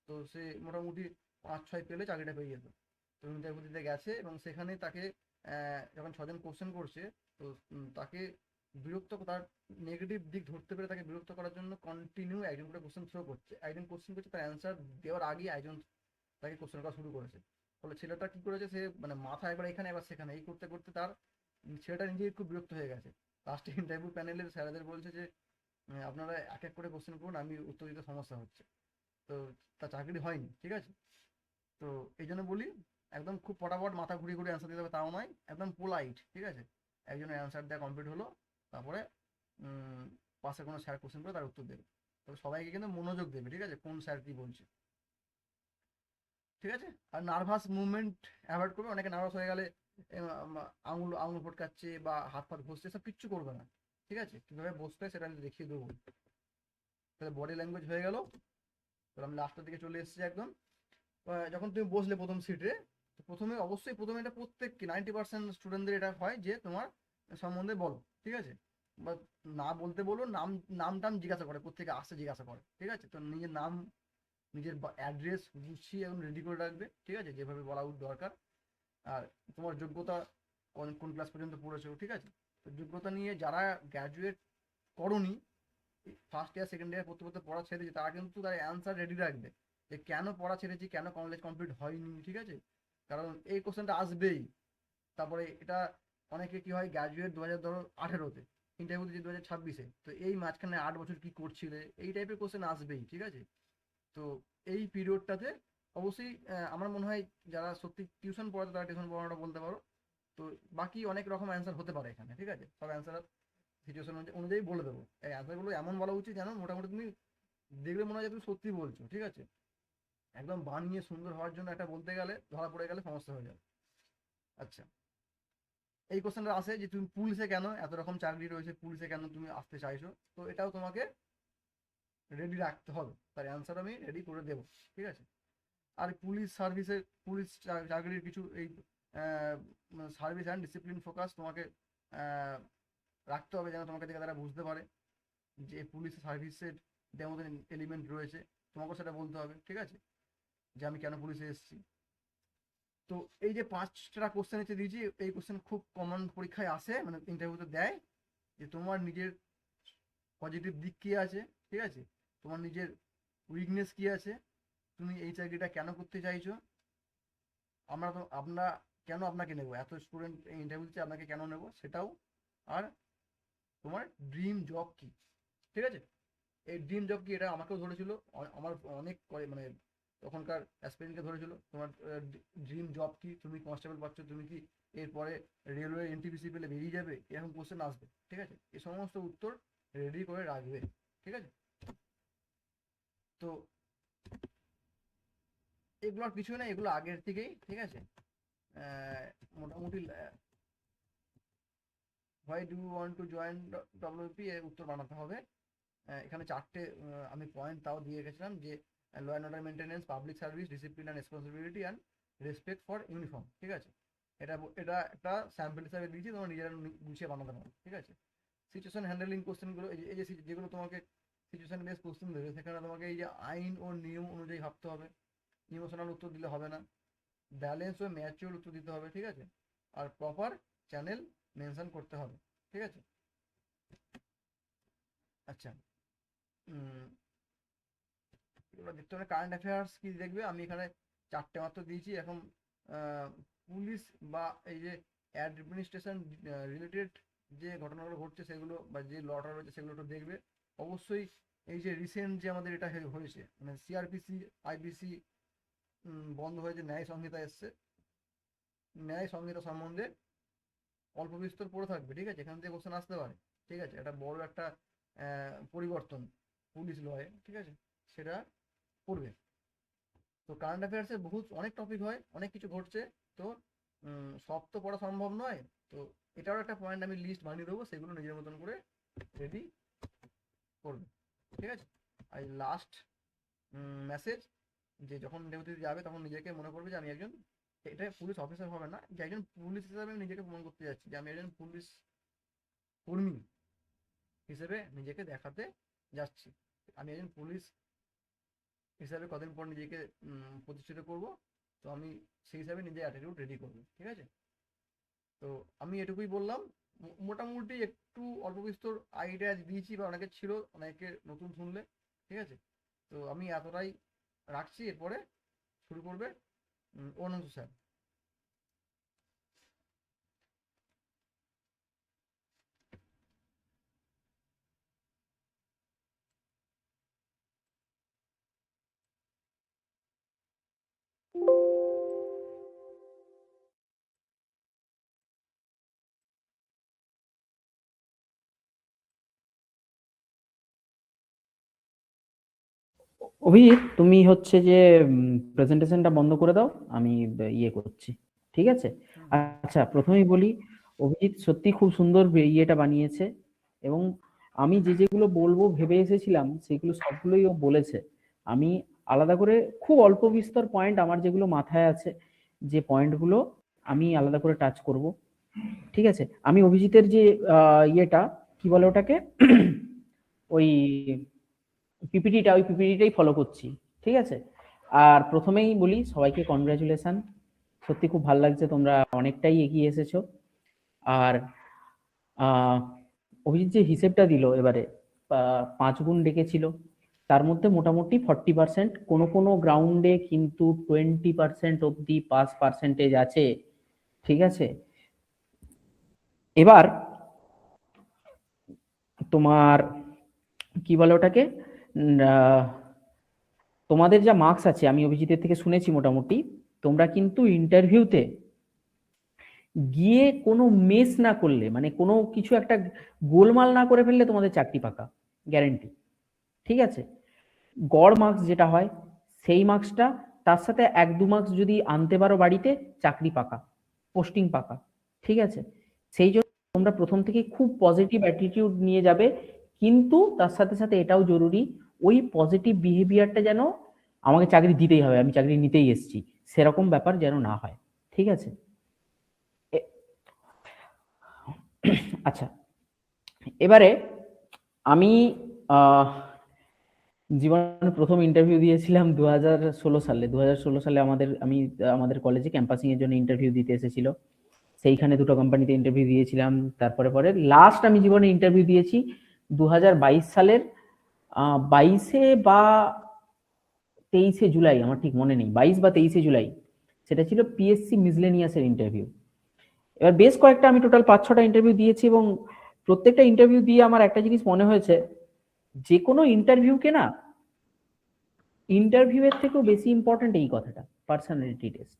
তো সে মোটামুটি 5-6 পেলে চাকরিটা পেয়ে যেত। তো ইন্টারভিউ দিতে গেছে এবং সেখানে তাকে যখন 6 জন কোশ্চেন করছে, তো তাকে তার নেগেটিভ দিক ধরতে পেরে তাকে বিরক্ত করার জন্য কন্টিনিউ একজন করে কোশ্চেন থ্রো করছে, একজন কোশ্চেন করছে, তার অ্যান্সার দেওয়ার আগেই একজন তাকে কোশ্চেন করা শুরু করেছে। ফলে ছেলেটা কি করেছে, সে মানে মাথা একবার এখানে একবার সেখানে এই করতে করতে তার ছেলেটা নিজেই খুব বিরক্ত হয়ে গেছে। লাস্টে ইন্টারভিউ প্যানেলের স্যারেদের বলছে যে আপনারা এক এক করে কোশ্চেন করুন, আমি উত্তর দিতে সমস্যা হচ্ছে। তো তার চাকরি হয়নি, ঠিক আছে। তো এই জন্য বলি, একদম খুব পটাপট মাথা ঘুরিয়ে ঘুরিয়ে অ্যান্সার দিতে হবে তাও নয়, একদম পোলাইট, ঠিক আছে। একজনের অ্যান্সার দেওয়া কমপ্লিট হলো, তারপরে উম, পাশে কোনো স্যার কোশ্চেন করে তার উত্তর দেবে। তবে সবাইকে কিন্তু মনোযোগ দেবে, ঠিক আছে, কোন স্যার কি বলছে, ঠিক আছে। আর নার্ভাস মুভমেন্ট অ্যাভয়েড করবে, অনেকে নার্ভাস হয়ে গেলে আঙুল আঙুল ফটকাচ্ছে বা হাত ফাত ঘষছে, সব কিচ্ছু করবে না, ঠিক আছে। কিভাবে বসতে হয় সেটা আমি দেখিয়ে দেবো। তাহলে বডি ল্যাঙ্গুয়েজ হয়ে গেল। তো আমি লাস্টের দিকে চলে এসেছি একদম। যখন তুমি বসলে প্রথম সিটে, তো প্রথমে এটা প্রত্যেককে 90% স্টুডেন্টদের এটা হয় যে তোমার সম্বন্ধে বলো, ঠিক আছে। বা না বলতে বলো, নাম টাম জিজ্ঞাসা করে, কোথেকে আসছে জিজ্ঞাসা করে, ঠিক আছে। তো নিজের নাম, নিজের অ্যাড্রেস গুছিয়ে এবং রেডি করে রাখবে, ঠিক আছে, যেভাবে বলা দরকার। আর তোমার যোগ্যতা, কোন কোন ক্লাস পর্যন্ত পড়েছো, ঠিক আছে। তো যোগ্যতা নিয়ে যারা গ্র্যাজুয়েট করনি, ফার্স্ট ইয়ার সেকেন্ড ইয়ার পড়তে পড়তে পড়া ছেড়েছে, তারা কিন্তু তার অ্যান্সার রেডি রাখবে যে কেন পড়া ছেড়েছি, কেন কলেজ কমপ্লিট হয়নি, ঠিক আছে? কারণ এই কোশ্চেনটা আসবেই। তারপরে এটা অনেকে কি হয়, গ্র্যাজুয়েট 2018-তে, ইন্টারভিউ দিচ্ছে 2026-এ, তো এই মাঝখানে 8 বছর কি করছিলে, এই টাইপের কোশ্চেন আসবেই, ঠিক আছে? তো এই পিরিয়ডটাতে অবশ্যই আমার মনে হয় যারা সত্যি টিউশন পড়াতে তারা টিউশন পড়ানোটা বলতে পারো। তো বাকি অনেক রকম অ্যান্সার হতে পারে এখানে, ঠিক আছে? সব অ্যান্সার সিচুয়েশন অনুযায়ী বলে দেবো। এই অ্যান্সারগুলো এমন বলা উচিত যেন মোটামুটি তুমি দেখলে মনে হয় যে তুমি সত্যি বলছো, ঠিক আছে? একদম বানিয়ে সুন্দর হওয়ার জন্য একটা বলতে গেলে ধরা পড়ে গেলে সমস্যা হয়ে যাবে। আচ্ছা, এই কোশ্চেনটা আসে যে তুমি পুলিশে কেন, এত রকম চাকরি রয়েছে, পুলিশে কেন তুমি আসতে চাইছো? তো এটাও তোমাকে রেডি রাখতে হবে, তার অ্যান্সার আমি রেডি করে দেবো, ঠিক আছে? আর পুলিশ সার্ভিসের, পুলিশ চাকরির কিছু এই সার্ভিস অ্যান্ড ডিসিপ্লিন ফোকাস তোমাকে আহ, রাখতে হবে, যেন তোমাকে দেখে তারা বুঝতে পারে যে পুলিশ সার্ভিসের দেওয়ার মধ্যে এলিমেন্ট রয়েছে, তোমাকেও সেটা বলতে হবে, ঠিক আছে? যে আমি কেন পুলিশে এসেছি। তো এই যে 5টা কোশ্চেন এসে দিয়েছি, এই কোশ্চেন খুব কমন পরীক্ষায় আসে, মানে ইন্টারভিউতে দেয়, যে তোমার নিজের পজিটিভ দিক কি আছে, ঠিক আছে? তোমার নিজের উইকনেস কি আছে, তুমি এই চাকরিটা কেন করতে চাইছো, আমরা কেন আপনাকে নেব, এত স্টুডেন্ট ইন্টারভিউ দিচ্ছে আপনাকে কেন নেব, সেটাও। আর তোমার ড্রিম জব কি, ঠিক আছে? এই ড্রিম জব কি এটা আমাকেও ধরেছিল, আমার অনেক মানে তখনকার অ্যাসপিরেন্টকে ধরেছিল, তোমার ড্রিম জব কি, তুমি কনস্টেবল পাচ্ছ, তুমি কি এরপরে রেলওয়ে এনটিপিসি পেলে বেরিয়ে যাবে, এরকম কোশ্চেন আসবে, ঠিক আছে? এই সমস্ত উত্তর রেডি করে রাখবে, ঠিক আছে? তো এগুলো আর কিছু না, এগুলো আগের থেকেই, ঠিক আছে? মোটামুটি why do you want to join WP এর উত্তর বানাতে হবে। এখানে 4টে আমি পয়েন্ট তাও দিয়ে গেছিলাম, যে law and order maintenance, public service, discipline and responsibility and respect for uniform, ঠিক আছে? এটা একটা স্যাম্পল হিসাবে দিয়েছি, তোমরা নিজেরা গুছিয়ে বানাতে পারো, ঠিক আছে? সিচুয়েশন হ্যান্ডেলিং কোশ্চেনগুলো, এই যে যেগুলো তোমাকে সিচুয়েশন বেস কোশ্চেন দেবে, সেখানে তোমাকে এই যে আইন ও নিয়ম অনুযায়ী ভাবতে হবে, ইমোশনাল উত্তর দিলে হবে না, ব্যালেন্স ও ম্যাচিওর উত্তর দিতে হবে, ঠিক আছে? আর প্রপার চ্যানেল মেনশন করতে হবে, ঠিক আছে? আচ্ছা, এগুলো দেখতে হবে। কারেন্ট অ্যাফেয়ার্স কি দেখবে, আমি এখানে 4টে মাত্র দিয়েছি এখন। পুলিশ বা এই যে অ্যাডমিনিস্ট্রেশন রিলেটেড যে ঘটনাগুলো ঘটছে সেগুলো, বা যে লটা রয়েছে সেগুলো একটু দেখবে অবশ্যই। এই যে রিসেন্ট যে আমাদের এটা হয়েছে, মানে সিআরপিসি, আইপিসি বন্ধ হয়েছে, ন্যায় সংহিতা এসছে, ন্যায় সংহিতা সম্বন্ধে অল্প বিস্তর পড়ে থাকবে, ঠিক আছে? এখান থেকে কোশ্চেন আসতে পারে, ঠিক আছে? এটা বড় একটা পরিবর্তন পুলিশ লয়ে, ঠিক আছে? সেটা পড়বে। তো কারেন্ট অ্যাফেয়ার্সে বহুত অনেক টপিক হয়, অনেক কিছু ঘটছে। তো সব তো পড়া সম্ভব নয়। তো এটারও একটা পয়েন্ট আমি লিস্ট বানিয়ে দেবো, সেগুলো নিজের মতন করে রেডি করবে, ঠিক আছে? আর লাস্ট মেসেজ, যে যখন ইন্টারভিউ যাবে তখন নিজেকে মনে করবে যে আমি একজন, এটা পুলিশ অফিসার হবে না, যে একজন পুলিশ হিসাবে আমি নিজেকে প্রমাণ করতে যাচ্ছি, যে আমি একজন পুলিশ কর্মী হিসেবে নিজেকে দেখাতে যাচ্ছি। আমি একজন পুলিশ হিসাবে কদিন পর নিজেকে প্রতিষ্ঠিত করব। তো আমি সেই হিসাবে নিজের অ্যাটিটিউড রেডি করবো, ঠিক আছে? তো আমি এটুকুই বললাম, মোটামুটি একটু অল্প বিস্তর আইডিয়া দিয়েছি, বা অনেকের ছিল, অনেকে নতুন শুনলে, ঠিক আছে? তো আমি এতটাই রাখছি, এরপরে শুরু করবে অনন্ত স্যার। অভিজিৎ, তুমি হচ্ছে যে প্রেজেন্টেশনটা বন্ধ করে দাও, আমি ইয়ে করছি, ঠিক আছে? হুম, হুম। আচ্ছা, প্রথমেই বলি, অভিজিৎ সত্যি খুব সুন্দর ইয়েটা বানিয়েছে, এবং আমি যে যেগুলো বলবো ভেবে এসেছিলাম সেগুলো সবগুলোই ও বলেছে। আমি আলাদা করে খুব অল্প বিস্তর পয়েন্ট আমার যেগুলো মাথায় আছে, যে পয়েন্টগুলো আমি আলাদা করে টাচ করব, ঠিক আছে? আমি অভিজিতের যে ইয়েটা কি বলে ওটাকে, ওই ওই পিপিটিটাই ফলো করছি, ঠিক আছে? আর প্রথমেই বলি সবাইকে কনগ্রাচুলেশন, সত্যি খুব ভালো লাগছে, তোমরা অনেকটাই এগিয়ে এসেছো। আর আহ অভিজিৎ যে হিসেবটা দিল এবারে, 5 গুণ ডেকেছিল, তার মধ্যে মোটামুটি 40%, কোনো কোনো গ্রাউন্ডে কিন্তু 20% অব্দি পাস পার্সেন্টেজ আছে। ঠিক আছে, এবার তোমার কি বলে ওটাকে, তোমাদের যা মার্কস আছে আমি অভিজিতের থেকে শুনেছি মোটামুটি, তোমরা কিন্তু ইন্টারভিউতে গিয়ে কোনো মেস না করলে, মানে কোনো কিছু একটা গোলমাল না করে ফেললে তোমাদের চাকরি পাকা গ্যারেন্টি। ঠিক আছে, গড় মার্কস যেটা হয় সেই মার্কসটা, তার সাথে 1-2 মার্কস যদি আনতে পারো বাড়িতে, চাকরি পাকা, পোস্টিং পাকা। ঠিক আছে, সেই জন্য তোমরা প্রথম থেকে খুব পজিটিভ অ্যাটিটিউড নিয়ে যাবে, কিন্তু তার সাথে সাথে এটাও জরুরি, ওই পজিটিভ বিহেভিয়ারটা যেন আমাকে চাকরি দিতেই হবে, আমি চাকরি নিতেই এসেছি, সেরকম ব্যাপার যেন না হয়। ঠিক আছে, আচ্ছা, এবারে আমি জীবনে প্রথম ইন্টারভিউ দিয়েছিলাম 2016 সালে। 2016 সালে আমাদের কলেজে ক্যাম্পাসিং এর জন্য ইন্টারভিউ দিতে এসেছিল, সেইখানে 2টো কোম্পানিতে ইন্টারভিউ দিয়েছিলাম। তারপরে লাস্ট আমি জীবনে ইন্টারভিউ দিয়েছি 2022 সালের 22 বা 23 জুলাই, আমার ঠিক মনে নেই, 22 বা 23 জুলাই, সেটা ছিল পিএসসি মিসলেনিয়াসের ইন্টারভিউ। এবার বেশ কয়েকটা আমি টোটাল 5-6টা ইন্টারভিউ দিয়েছি, এবং প্রত্যেকটা ইন্টারভিউ দিয়ে আমার একটা জিনিস মনে হয়েছে, যে কোনো ইন্টারভিউকে না, ইন্টারভিউয়ের থেকেও বেশি ইম্পর্টেন্ট এই কথাটা, পার্সোনালিটি টেস্ট।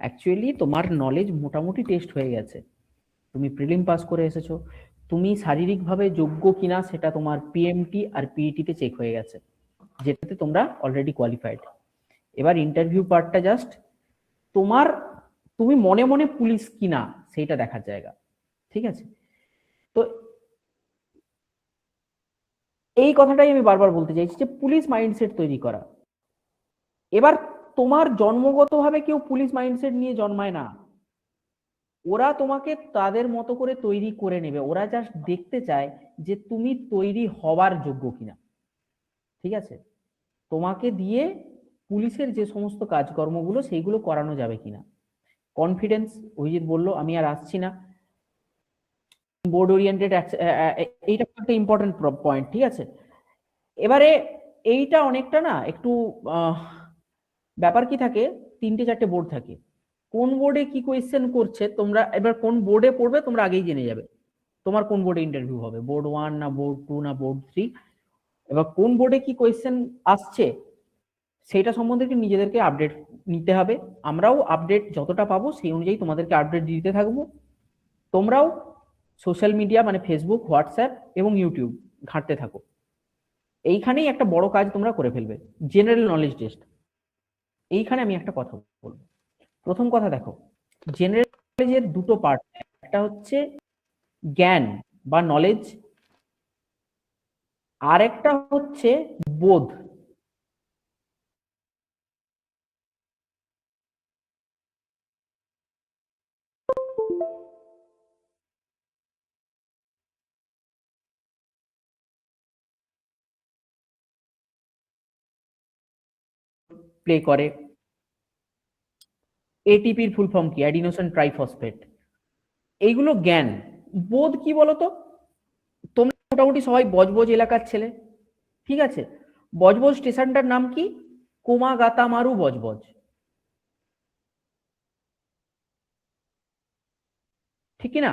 অ্যাকচুয়ালি তোমার নলেজ মোটামুটি টেস্ট হয়ে গেছে, তুমি প্রিলিম পাস করে এসেছো, তুমি শারীরিকভাবে যোগ্য কিনা সেটা তোমার পিএমটি আর পিইটিতে চেক হয়ে গেছে, যেটাতে তোমরা অলরেডি কোয়ালিফাইড। এবার ইন্টারভিউ পার্টটা জাস্ট তুমি মনে মনে পুলিশ কিনা সেইটা দেখার জায়গা। ঠিক আছে, তো এই কথাটাই আমি বারবার বলতে চাইছি, যে পুলিশ মাইন্ডসেট তৈরি করা। এবার তোমার জন্মগতভাবে কেউ পুলিশ মাইন্ডসেট নিয়ে জন্মায় না, ওরা তোমাকে তাদের মতো করে তৈরি করে নেবে, ওরা জাস্ট দেখতে চায় যে তুমি তৈরি হওয়ার যোগ্য কিনা। ঠিক আছে, তোমাকে দিয়ে পুলিশের যে সমস্ত কাজকর্মগুলো সেইগুলো করানো যাবে কিনা। কনফিডেন্স, অভিজিৎ বললো, আমি আর আসছি না, বোর্ড ওরিয়েন্টেড, এইটা একটা ইম্পর্টেন্ট পয়েন্ট। ঠিক আছে, এবারে এইটা অনেকটা না একটু ব্যাপার কি থাকে, 3-4টে বোর্ড থাকে, কোন বোর্ডে কি কোয়েশ্চেন করছে তোমরা, এবার কোন বোর্ডে পড়বে তোমরা আগেই জেনে যাবে, তোমার কোন বোর্ডে ইন্টারভিউ হবে, বোর্ড 1 না বোর্ড 2 না বোর্ড 3, এবার কোন বোর্ডে কি কোয়েশ্চেন আসছে সেইটা সম্বন্ধে নিজেদেরকে আপডেট নিতে হবে। আমরাও আপডেট যতটা পাবো সেই অনুযায়ী তোমাদেরকে আপডেট দিতে থাকবো। তোমরাও সোশ্যাল মিডিয়া মানে ফেসবুক, হোয়াটসঅ্যাপ এবং ইউটিউব ঘাঁটতে থাকো, এইখানেই একটা বড় কাজ তোমরা করে ফেলবে। জেনারেল নলেজ টেস্ট, এইখানে আমি একটা কথা বলবো। প্রথম কথা দেখো, জেনারেল নলেজের 2টো পার্ট, একটা হচ্ছে জ্ঞান বা নলেজ, আর একটা হচ্ছে বোধ। প্লে করে, এটিপির ফুল ফর্ম কি, অ্যাডিনোসিন ট্রাইফসফেট, এইগুলো জ্ঞান। বোধ কি বলতো, তোমরা মোটামুটি সবাই বজবজ এলাকার ছেলে, ঠিক আছে, বজবজ স্টেশনটার নাম কি, কোমাগাতামারু বজবজ, ঠিক কি না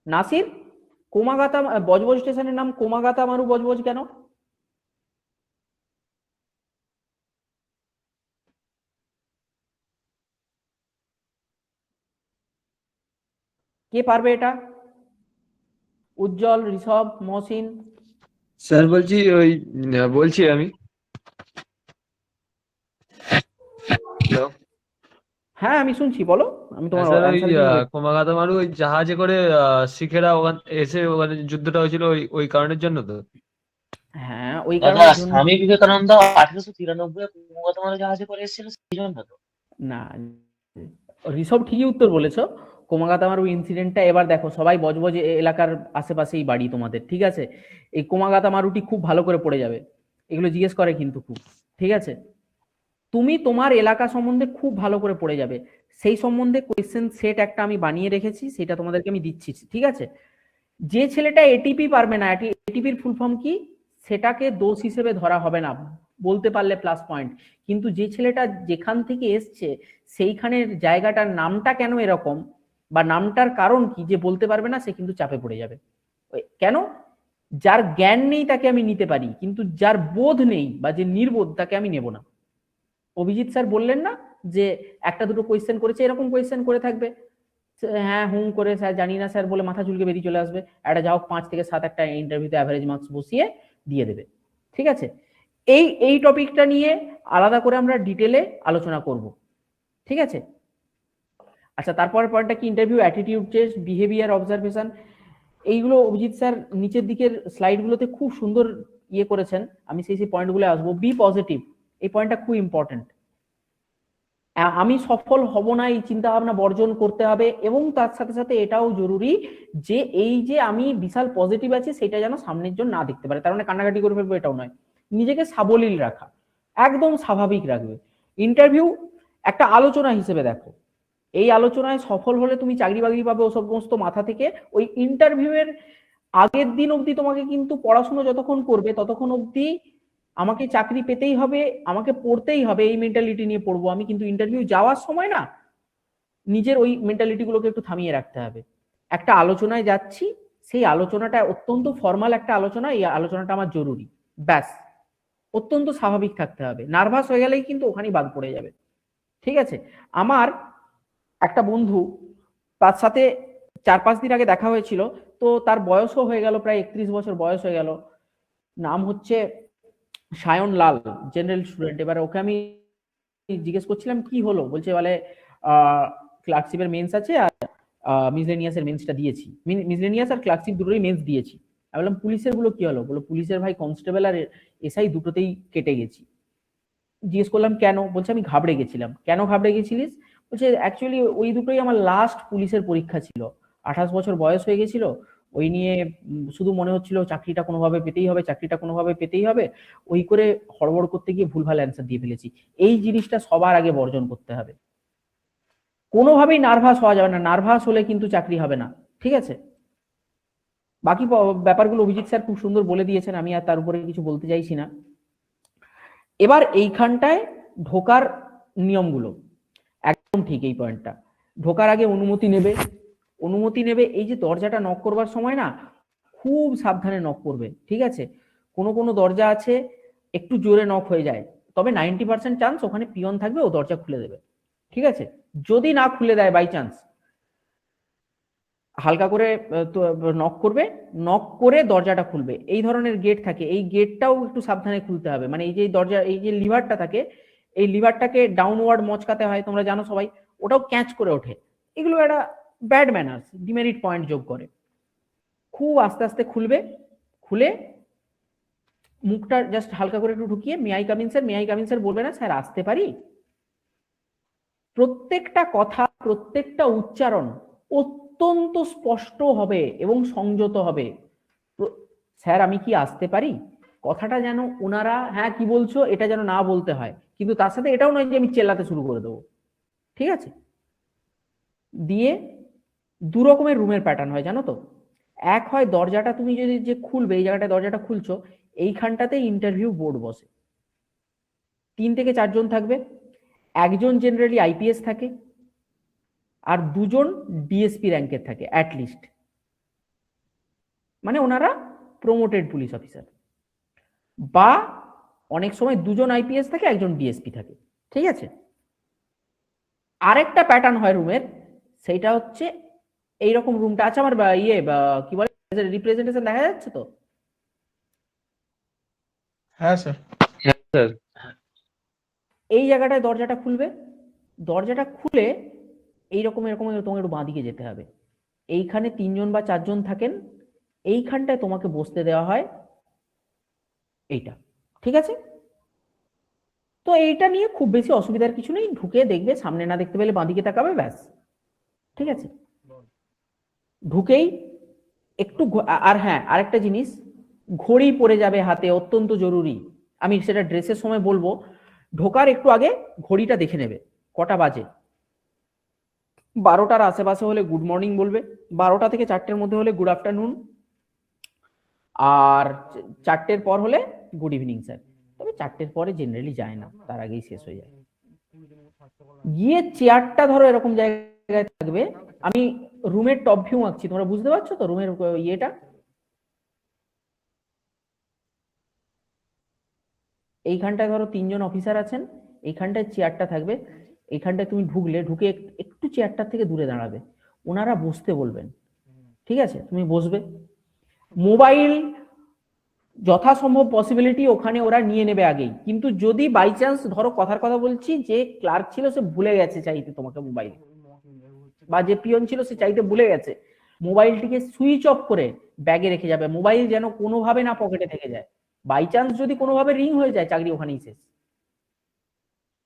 নাসির? কোমাগাতা বজবজ স্টেশনের নাম কোমাগাতামারু বজবজ কেন? কে পারবে এটা? উজ্জ্বল, ঋষভ, মহসিন? স্যার বলছি বলছি আমি। হ্যালো হ্যাঁ আমি শুনছি, বলো, আমি তোমার স্যার, ওই অ্যান্সারের জন্য ওয়েট। কোমাগাতামারু ওই জাহাজে করে শিখেরা ওখান এসে ওখানে যুদ্ধটা হয়েছিল ওই কারণের জন্য তো। হ্যাঁ ওই দাদা, কারণের জন্য। স্বামী বিবেকানন্দ 1893 বঙ্গোপসাগরে জাহাজে করে এসেছিল, সেই জন্য তো। না, ঋষভ ঠিকই উত্তর বলেছো, কোমাগাতামারু ইনসিডেন্টটা। এবার দেখো, সবাই বজবজ এলাকার আশেপাশেই বাড়ি তোমাদের, ঠিক আছে, এই কোমাগাতামারুটি খুব ভালো করে পড়ে যাবে, এগুলো জিজ্ঞেস করে কিন্তু খুব। ঠিক আছে, তুমি তোমার এলাকা সম্বন্ধে খুব ভালো করে পড়ে যাবে, সেই সম্বন্ধে কোয়েশ্চেন সেট একটা আমি বানিয়ে রেখেছি, সেটা তোমাদেরকে আমি দিচ্ছি, ঠিক আছে। যে ছেলেটা এটিপি পারবে না, এটিপির ফুল ফর্ম কি সেটাকে দোষ হিসেবে ধরা হবে না, বলতে পারলে প্লাস পয়েন্ট। কিন্তু যে ছেলেটা যেখান থেকে এসছে সেইখানের জায়গাটার নামটা কেন এরকম বা নামটার কারণ কি যে বলতে পারবে না, সে কিন্তু চাপে পড়ে যাবে। কেন? যার জ্ঞান নেই তাকে আমি নিতে পারি, কিন্তু যার বোধ নেই বা যে নির্বোধ তাকে আমি নেব না। অভিজিৎ স্যার বললেন না যে একটা দুটো কোয়েশ্চেন করেছে, এরকম কোয়েশ্চেন করে থাকবে, হ্যাঁ হুম করে স্যার জানি না স্যার বলে মাথা চুলকে বেরিয়ে চলে আসবে, একটা যা হোক 5 থেকে 7 একটা ইন্টারভিউতে অ্যাভারেজ মার্কস বসিয়ে দিয়ে দেবে। ঠিক আছে, এই টপিকটা নিয়ে আলাদা করে আমরা ডিটেলে আলোচনা করব। ঠিক আছে, আচ্ছা তারপরের পয়েন্টটা কি, interview attitude test, behaviour observation. এইগুলো অভিজিৎ স্যার নিচের দিকের স্লাইডগুলোতে খুব সুন্দর ইয়ে করেছেন, আমি সেই পয়েন্টগুলো আসবো। বি পজিটিভ, এই পয়েন্টটা খুব ইম্পর্টেন্ট। আমি সফল হব না এই চিন্তা ভাবনা বর্জন করতে হবে, এবং তার সাথে সাথে এটাও জরুরি যে এই যে আমি বিশাল পজিটিভ আছি সেটা যেন সামনের জন না দেখতে পারে, তার মানে কান্নাকাটি করে ফেলবো এটাও নয়। নিজেকে সাবলীল রাখা, একদম স্বাভাবিক রাখবে। ইন্টারভিউ একটা আলোচনা হিসেবে দেখো, এই আলোচনায় সফল হলে তুমি চাকরি বাকরি পাবে ও সমস্ত মাথা থেকে, ওই ইন্টারভিউ এর আগের দিন অবধি তোমাকে কিন্তু পড়াশোনা যতক্ষণ করবে ততক্ষণ অবধি আমাকে চাকরি পেতেই হবে, আমাকে পড়তেই হবে, এই মেন্টালিটি নিয়ে পড়বো আমি, কিন্তু ইন্টারভিউ যাওয়ার সময় না নিজের ওই মেন্টালিটি গুলোকে একটু থামিয়ে রাখতে হবে। একটা আলোচনায় যাচ্ছি, সেই আলোচনাটা অত্যন্ত ফর্মাল একটা আলোচনা, এই আলোচনাটা আমার জরুরি, ব্যাস। অত্যন্ত স্বাভাবিক থাকতে হবে, নার্ভাস হয়ে গেলেই কিন্তু ওখানেই বাদ পড়ে যাবে। ঠিক আছে, আমার একটা বন্ধু, তার সাথে 4-5 দিন আগে দেখা হয়েছিল, তো তার বয়সও হয়ে গেল, প্রায় 31 বছর বয়স হয়ে গেল, নাম হচ্ছে সায়ন লাল, জেনারেল স্টুডেন্ট। এবার ওকে আমি জিজ্ঞেস করছিলাম কি হলো, বলছে বলে ক্লার্কশিপের মেন্স আছে আর মিসলেনিয়াসের মেন্সটা দিয়েছি, মিসলেনিয়াস আর ক্লার্কশিপ দুটোই মেন্স দিয়েছি। আমি বললাম পুলিশের গুলো কি হলো, বলো পুলিশের ভাই কনস্টেবল আর এসআই দুটোতেই কেটে গেছি। জিজ্ঞেস করলাম কেন, বলছে আমি ঘাবড়ে গেছিলাম। কেন ঘাবড়ে গেছিলিস? বলছে অ্যাকচুয়ালি ওই দুটোই আমার লাস্ট পুলিশের পরীক্ষা ছিল, 28 বছর বয়স হয়ে গেছিল, ওই নিয়ে শুধু মনে হচ্ছিল চাকরিটা কোনোভাবে পেতেই হবে, চাকরিটা কোনোভাবে পেতেই হবে, ওই করে হড়বড় করতে গিয়ে ভুলভাল অ্যান্সার দিয়ে ফেলেছি। এই জিনিসটা সবার আগে বর্জন করতে হবে, কোনোভাবেই নার্ভাস হওয়া যাবে না, নার্ভাস হলে কিন্তু চাকরি হবে না। ঠিক আছে, বাকি ব্যাপারগুলো অভিজিৎ স্যার খুব সুন্দর বলে দিয়েছেন, আমি আর তার উপরে কিছু বলতে চাইছি না। এবার এইখানটায় ঢোকার নিয়মগুলো একদম ঠিক, এই পয়েন্টটা ঢোকার আগে অনুমতি নেবে, অনুমতি নেবে। এই যে দরজাটা নক করবার সময় না খুব সাবধানে নক করবে। ঠিক আছে, কোনো কোনো দরজা আছে একটু জোরে নক হয়ে যায়, তবে 90% চান্স ওখানে পিয়ন থাকবে, ও দরজা খুলে দেবে। ঠিক আছে, যদি না খুলে দেয় বাই চান্স, হালকা করে নক করবে, নক করে দরজাটা খুলবে। এই ধরনের গেট থাকে, এই গেটটাও একটু সাবধানে খুলতে হবে, মানে এই যে দরজা, এই যে লিভারটা থাকে, এই লিভারটাকে ডাউনওয়ার্ড মচকাতে হয়, তোমরা জানো সবাই, ওটাও ক্যাচ করে ওঠে। এগুলো একটা ব্যাড ম্যানার্স, ডিমেরিট পয়েন্ট যোগ করে। খুব আস্তে আস্তে খুলবে, খুলে মুখটা জাস্ট হালকা করে একটু ঢুকিয়ে may I come in sir, may I come in sir বলবে না, স্যার আসতে পারি। প্রত্যেকটা কথা, প্রত্যেকটা উচ্চারণ অত্যন্ত স্পষ্ট হবে এবং সংযত হবে। স্যার আমি কি আসতে পারি, কথাটা যেন ওনারা হ্যাঁ কি বলছো এটা যেন না বলতে হয়, কিন্তু তার সাথে এটাও নয় যে আমি চেল্লাতে শুরু করে দেবো। ঠিক আছে, দিয়ে দু রকমের রুমের প্যাটার্ন হয় জানো তো। এক হয় দরজাটা তুমি যদি যে খুলবে, এই জায়গাটায় দরজাটা খুলছো, এইখানটাতে ইন্টারভিউ বোর্ড বসে, 3 থেকে 4 জন থাকবে, একজন জেনারেলি আইপিএস থাকে আর দুজন ডিএসপি র্যাঙ্কের থাকে অ্যাটলিস্ট, মানে ওনারা প্রমোটেড পুলিশ অফিসার, বা অনেক সময় দুজন আইপিএস থাকে একজন ডিএসপি থাকে। ঠিক আছে, আরেকটা প্যাটার্ন হয় রুমের, সেইটা হচ্ছে এইরকম রুমটা আছে আমার কি বলে রিপ্রেজেন্টেশন দেখা যাচ্ছে তো? হ্যাঁ স্যার, হ্যাঁ স্যার। এই জায়গাটায় দরজাটা খুলবে, দরজাটা খুলে এইরকম এরকম তোমাকে একটু বাঁদিকে যেতে হবে, এইখানে 3 জন বা 4 জন থাকেন, এইখানটায় তোমাকে বসতে দেওয়া হয় এইটা। ঠিক আছে, তো এইটা নিয়ে খুব বেশি অসুবিধার কিছু নেই, ঢুকে দেখবে, সামনে না দেখতে পেলে বাঁদিকে তাকাবে, ব্যাস। ঠিক আছে, ঢুকেই একটু আর হ্যাঁ আরেকটা জিনিস, ঘড়ি পরে যাবে হাতে, অত্যন্ত জরুরি, আমি সেটা ড্রেসের সময় বলবো। ঢোকার একটু আগে ঘড়িটা দেখে নেবে কটা বাজে, 12টার আশেপাশে হলে গুড মর্নিং বলবে, 12টা থেকে 4টের মধ্যে হলে গুড আফটারনুন, আর 4টের পর হলে গুড ইভিনিং স্যার। তবে 4টের পরে জেনারেলি যায় না, তার আগেই শেষ হয়ে যায়। গিয়ে চেয়ারটা ধরো এরকম জায়গায় থাকবে, আমি রুমের টপ ভিউ আঁকছি, তোমরা বুঝতে পারছো তো রুমের ইয়েটা? এইখানটায় ধরো 3জন অফিসার আছেন, এইখানটায় চেয়ারটা থাকবে, এইখানটায় তুমি ঢুকে একটু চেয়ারটার থেকে দূরে দাঁড়াবে, ওনারা বসতে বলবেন, ঠিক আছে? তুমি বসবে, মোবাইল যথাসম্ভব পসিবিলিটি ওখানে ওরা নিয়ে নেবে আগেই, কিন্তু যদি বাই চান্স ধরো কথার কথা বলছি, যে ক্লার্ক ছিল সে ভুলে গেছে চাইতে তোমাকে মোবাইল, বা যে পিয়ন ছিল সে চাইতে ভুলে গেছে, মোবাইলটিকে সুইচ অফ করে ব্যাগে রেখে যাবে, মোবাইল যেন কোনোভাবে না পকেটে থেকে যায়। বাই চান্স যদি কোনোভাবে রিং হয়ে যায়, চাকরি ওখানেই শেষ,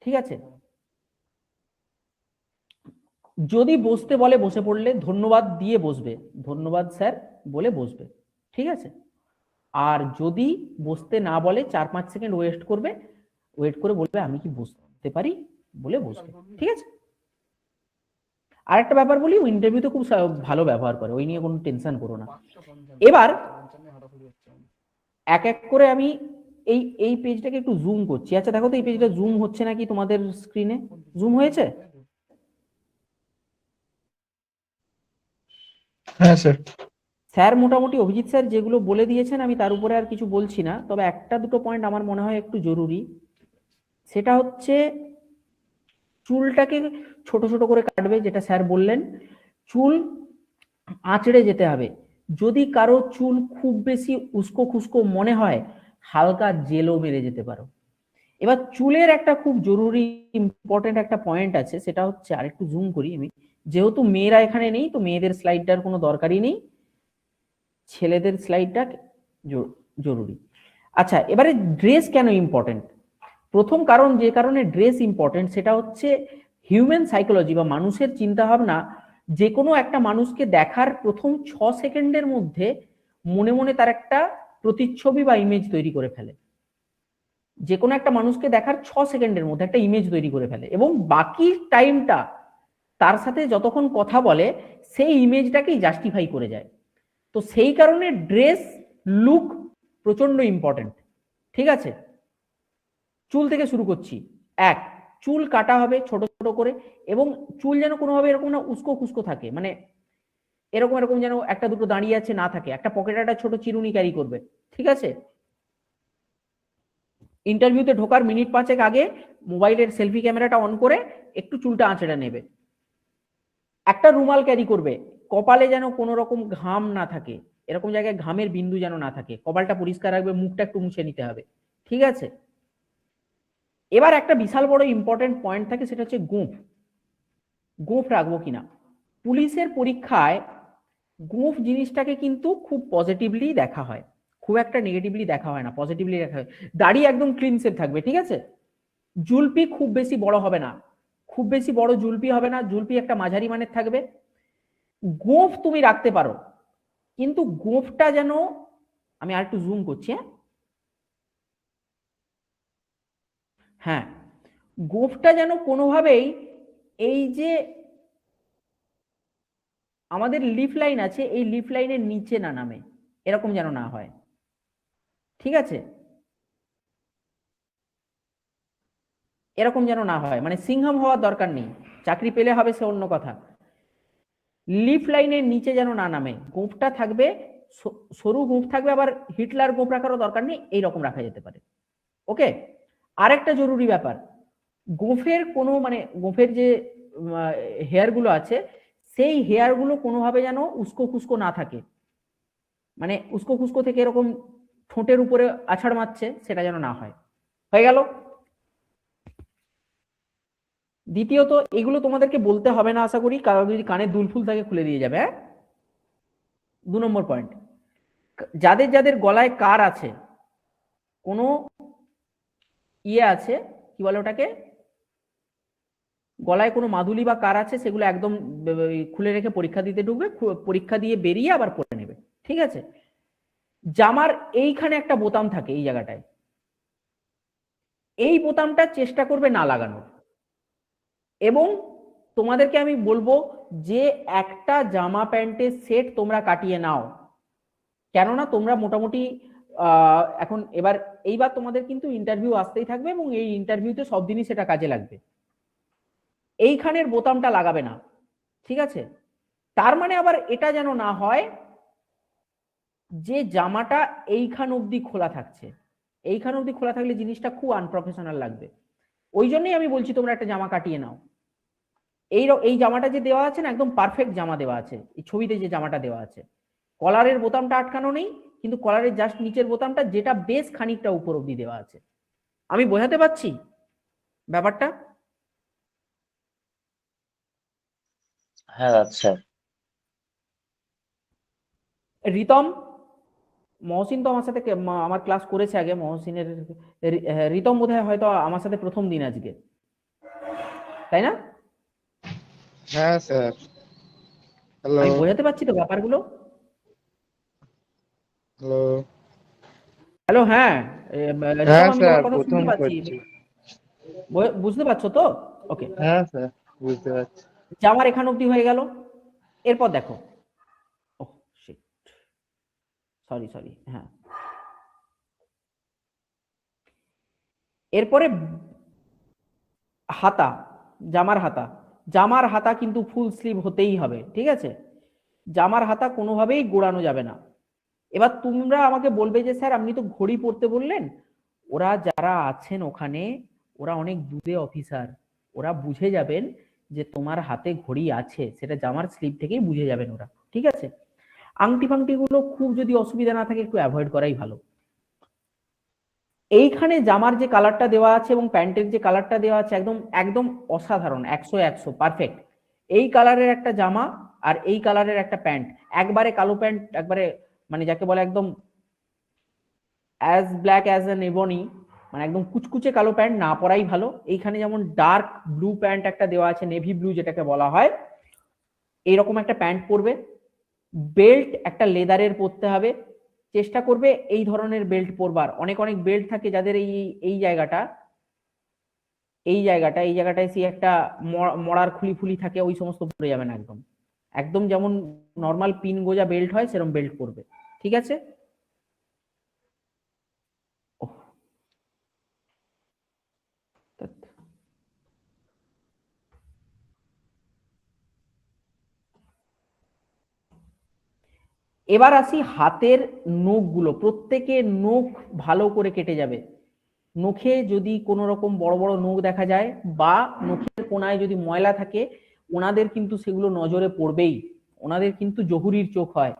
ঠিক আছে? যদি বসতে বলে বসে পড়লে ধন্যবাদ দিয়ে বসবে, ধন্যবাদ স্যার বলে বসবে, ঠিক আছে? আর যদি বসতে না বলে 4-5 সেকেন্ড ওয়েট করে বলবে আমি কি বসতে পারি বলে বসবে, ঠিক আছে? আর একটা ব্যাপার বলি, ইন্টারভিউতে খুব ভালো ব্যবহার করে, ওই নিয়ে কোনো টেনশন করো না। এবার এক এক করে আমি এই পেজটাকে একটু জুম করছি। আচ্ছা দেখো তো এই পেজটা জুম হচ্ছে নাকি তোমাদের স্ক্রিনে? জুম হয়েছে? হ্যাঁ স্যার। স্যার মোটামুটি অভিজিৎ স্যার যেগুলো বলে দিয়েছেন আমি তার উপরে আর কিছু বলছি না, তবে একটা দুটো পয়েন্ট আমার মনে হয় একটু জরুরি। সেটা হচ্ছে চুলটাকে ছোট ছোট করে কাটবে, যেটা স্যার বললেন। চুল আঁচড়ে যেতে হবে, যদি কারো চুল খুব বেশি উস্কো খুস্কো মনে হয় হালকা জেলও মেরে যেতে পারো। এবার চুলের একটা খুব জরুরি ইম্পর্টেন্ট একটা পয়েন্ট আছে, সেটা হচ্ছে, আরেকটু জুম করি আমি, যেহেতু মেয়েরা এখানে নেই তো মেয়েদের স্লাইডটার কোনো দরকারই নেই, ছেলেদের স্লাইডটা জরুরি। আচ্ছা এবারে ড্রেস কেন ইম্পর্টেন্ট? প্রথম কারণ, যে কারণে ড্রেস ইম্পর্টেন্ট, সেটা হচ্ছে হিউম্যান সাইকোলজি বা মানুষের চিন্তা ভাবনা। যে কোনো একটা মানুষকে দেখার প্রথম 6 সেকেন্ডের মধ্যে মনে মনে তার একটা প্রতিচ্ছবি বা ইমেজ তৈরি করে ফেলে। যে কোনো একটা মানুষকে দেখার 6 সেকেন্ডের মধ্যে একটা ইমেজ তৈরি করে ফেলে, এবং বাকি টাইমটা তার সাথে যতক্ষণ কথা বলে সেই ইমেজটাকেই জাস্টিফাই করে যায়। তো সেই কারণে ড্রেস লুক প্রচন্ড ইম্পর্টেন্ট, ঠিক আছে? চুল থেকে শুরু করছি। চুল কাটা হবে ছোট ছোট করে, এবং চুল যেন কোনোভাবে এরকম না উস্কো খুস্কো থাকে, মানে এরকম এরকম যেন একটা দুটো দাঁড়িয়ে আছে না থাকে, একটা পকেটে একটা ছোট চিরুনি ক্যারি করবে, ঠিক আছে? ইন্টারভিউতে ঢোকার মিনিট 5 আগে মোবাইলের সেলফি ক্যামেরাটা অন করে একটু চুলটা আঁচড়ে নেবে। একটা রুমাল ক্যারি করবে, কপালে যেন কোনো রকম ঘাম না থাকে, এরকম জায়গায় ঘামের বিন্দু যেন না থাকে, কপালটা পরিষ্কার রাখবে, মুখটা একটু মুছে নিতে হবে, ঠিক আছে? এবার একটা বিশাল বড় ইম্পর্টেন্ট পয়েন্ট থাকে, সেটা হচ্ছে গোঁফ রাখবো কিনা। পুলিশের পরীক্ষায় গোঁফ জিনিসটাকে কিন্তু খুব পজিটিভলি দেখা হয়, খুব একটা নেগেটিভলি দেখা হয় না, পজিটিভলি দেখা হয়। দাড়ি একদম ক্লিন সেভ থাকবে, ঠিক আছে? জুলপি খুব বেশি বড় হবে না, খুব বেশি বড় জুলপি হবে না, জুলপি একটা মাঝারি মানের থাকবে। গোঁফ তুমি রাখতে পারো, কিন্তু গোঁফটা যেন, আমি আরেকটু জুম করছি, হ্যাঁ, গোঁফটা যেন কোনোভাবেই এই যে আমাদের লিফ লাইন আছে এই লিফ লাইনের নিচে না নামে, এরকম যেন না হয়, ঠিক আছে? এরকম যেন না হয়, মানে সিংহাম হওয়ার দরকার নেই, চাকরি পেলে হবে সে অন্য কথা, লিফ লাইনের নিচে যেন না নামে, গোঁফটা থাকবে সরু গোঁফ থাকবে, আবার হিটলার গোঁফ রাখারও দরকার নেই, এইরকম রাখা যেতে পারে, ওকে? আরেকটা জরুরি ব্যাপার, গোঁফের কোনো মানে গোঁফের যে হেয়ার গুলো আছে সেই হেয়ার গুলো কোনোভাবে যেন উস্কো খুস্কো না থাকে, মানে উস্কো খুস্কো থেকে এরকম ঠোঁটের উপরে আছাড় মারছে, সেটা যেন না হয়। হয়ে গেল। দ্বিতীয়ত, এগুলো তোমাদেরকে বলতে হবে না আশা করি, কারণ যদি কানে দুল ফুল থাকে খুলে দিয়ে যাবে। 2 নম্বর পয়েন্ট, যাদের যাদের গলায় কার আছে, কোনো ইয়ে আছে, কি বলে ওটাকে, গলায় কোনো মাদুলি বা কার আছে, সেগুলো একদম খুলে রেখে পরীক্ষা দিতে ঢুকবে, পরীক্ষা দিয়ে বেরিয়ে আবার পরে নেবে, ঠিক আছে? জামার এইখানে একটা বোতাম থাকে এই জায়গাটায়, এই বোতামটা চেষ্টা করবে না লাগানোর, এবং তোমাদেরকে আমি বলবো যে একটা জামা প্যান্টের সেট তোমরা কাটিয়ে নাও, কেননা তোমরা মোটামুটি এখন এইবার তোমাদের কিন্তু ইন্টারভিউ আসতেই থাকবে এবং এই ইন্টারভিউতে সব দিনই সেটা কাজে লাগবে। এইখানের বোতামটা লাগাবে না, ঠিক আছে? তার মানে আবার এটা যেন না হয় যে জামাটা এইখান অবধি খোলা থাকছে। এইখান অবধি খোলা থাকলে জিনিসটা খুব আনপ্রফেশনাল লাগবে। ওই জন্যই আমি বলছি তোমরা একটা জামা কাটিয়ে নাও। এই জামাটা যে দেওয়া আছে না, একদম পারফেক্ট জামা দেওয়া আছে। এই ছবিতে যে জামাটা দেওয়া আছে, কলারের বোতামটা আটকানো নেই, কিন্তু কলারের জাস্ট নিচের বোতামটা যেটা বেশ খানিকটা উপর অব্দি দেওয়া আছে। আমি বোঝাতে পারছি ব্যাপারটা? হ্যাঁ স্যার। রিতম, মহসিন তো আমার সাথে আমার ক্লাস করেছে আগে। মহসিনের রিতম বোধহয় হয়তো আমার সাথে প্রথম দিন আজকে, তাই না? হ্যাঁ স্যার। হ্যালো আমি বোঝাতে পারছি তো ব্যাপারগুলো? হ্যালো। হ্যালো, হ্যাঁ রিতম, হ্যাঁ আমি স্যার, তোমার কথা প্রথম শুনতে পাচ্ছি। করছি। বুঝতে পারছো তো? ওকে, হ্যাঁ স্যার, বুঝতে পারছি। জামার এখান অবধি হয়ে গেল। এরপর দেখো, ও শিট, সরি, হ্যাঁ, এরপরে হাতা, জামার হাতা কিন্তু ফুল স্লিভ হতেই হবে, ঠিক আছে? জামার হাতা কোনোভাবেই গোড়ানো যাবে না। এবার তোমরা আমাকে বলবে যে স্যার আপনি তো ঘড়ি পরতে বললেন, ওরা যারা আছেন ওখানে ওরা অনেক দুধে অফিসার, ওরা বুঝে যাবেন যে তোমার হাতে ঘড়ি আছে, সেটা জামার স্লিভ থেকেই বুঝে যাবেন ওরা, ঠিক আছে? আংটি ফাংটি গুলো খুব যদি অসুবিধা না থাকে একটু অ্যাভয়েড করাই ভালো। এইখানে জামার যে কালারটা দেওয়া আছে এবং প্যান্টের যে কালারটা দেওয়া আছে একদম একদম অসাধারণ, 100 পারফেক্ট। এই কালারের একটা জামা আর এই কালারের একটা প্যান্ট, একবারে কালো প্যান্ট, একবারে মানে যাকে বলে একদম as black as an ebony, মানে একদম কুচকুচে কালো প্যান্ট না পরাই ভালো। এইখানে যেমন ডার্ক ব্লু প্যান্ট একটা দেওয়া আছে, নেভি ব্লু যেটাকে বলা হয়, এইরকম একটা প্যান্ট পরবে। বেল্ট একটা লেদারের পরতে হবে, চেষ্টা করবে এই ধরনের বেল্ট পরবার। অনেক বেল্ট থাকে যাদের এই জায়গাটায় সেই একটা মরার খুলি ফুলি থাকে, ওই সমস্ত পরে যাবে না। একদম একদম যেমন নর্মাল পিন গোজা বেল্ট হয় সেরকম বেল্ট পরবে, ঠিক আছে? ওহ, ধ্যাৎ। এবার আসি হাতের নখগুলো। প্রত্যেকে নখ ভালো করে কেটে যাবে। নখে যদি কোনো রকম বড় বড় নখ দেখা যায় বা নখের কোনায় যদি ময়লা থাকে, ওনাদের কিন্তু সেগুলো নজরে পড়বেই, ওনাদের কিন্তু জহুরির চোখ হয়,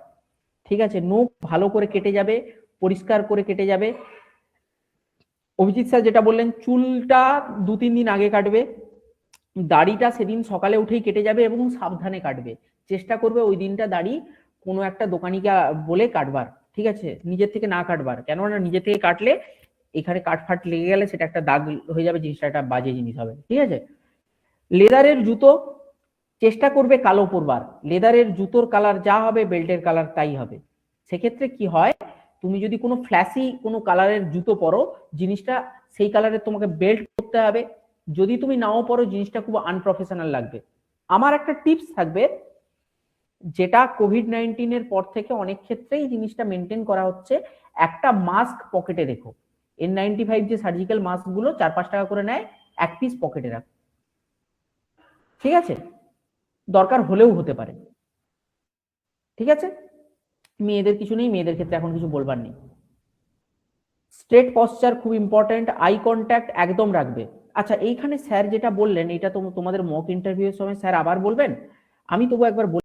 ঠিক আছে? নখ ভালো করে কেটে যাবে, পরিষ্কার করে কেটে যাবে। অভিজিৎ স্যার যেটা বললেন, চুলটা 2-3 দিন আগে কাটবে, দাড়িটা সেদিন সকালে উঠেই কেটে যাবে এবং সাবধানে কাটবে। চেষ্টা করবে ওই দিনটা দাড়ি কোনো একটা দোকানিকে বলে কাটবার, ঠিক আছে? নিজের থেকে না কাটবার, কেননা নিজের থেকে কাটলে এখানে কাটফাট লেগে গেলে সেটা একটা দাগ হয়ে যাবে, জিনিসটা একটা বাজে জিনিস হবে, ঠিক আছে? লেদারের জুতো চেষ্টা করবে কালো পরবার। লেদারের জুতোর কালার যা হবে বেল্টের কালার তাই হবে। সেক্ষেত্রে কি হয়, তুমি যদি কোনো ফ্ল্যাশি কোনো কালারের জুতো পরো, জিনিসটা সেই কালারের তোমাকে বেল্ট করতে হবে। যদি তুমি নাও পরো, জিনিসটা খুব আনপ্রফেশনাল লাগবে। আমার একটা টিপস থাকবে, যেটা কোভিড-19 পর থেকে অনেক ক্ষেত্রেই জিনিসটা মেনটেন করা হচ্ছে, একটা মাস্ক পকেটে রেখো। N95 যে সার্জিক্যাল মাস্ক গুলো 4-5 টাকা করে নেয়, এক পিস পকেটে রাখো, ঠিক আছে? দরকার হলেও হতে পারে, ঠিক আছে? মেয়েদের কিছু নেই, মেয়েদের ক্ষেত্রে এখন কিছু বলবার নেই। স্ট্রেট পশ্চার খুব ইম্পর্টেন্ট, আই কন্ট্যাক্ট একদম রাখবে। আচ্ছা, এইখানে স্যার যেটা বললেন এটা তো তোমাদের মক ইন্টারভিউ এর সময় স্যার আবার বলবেন, আমি তবু একবার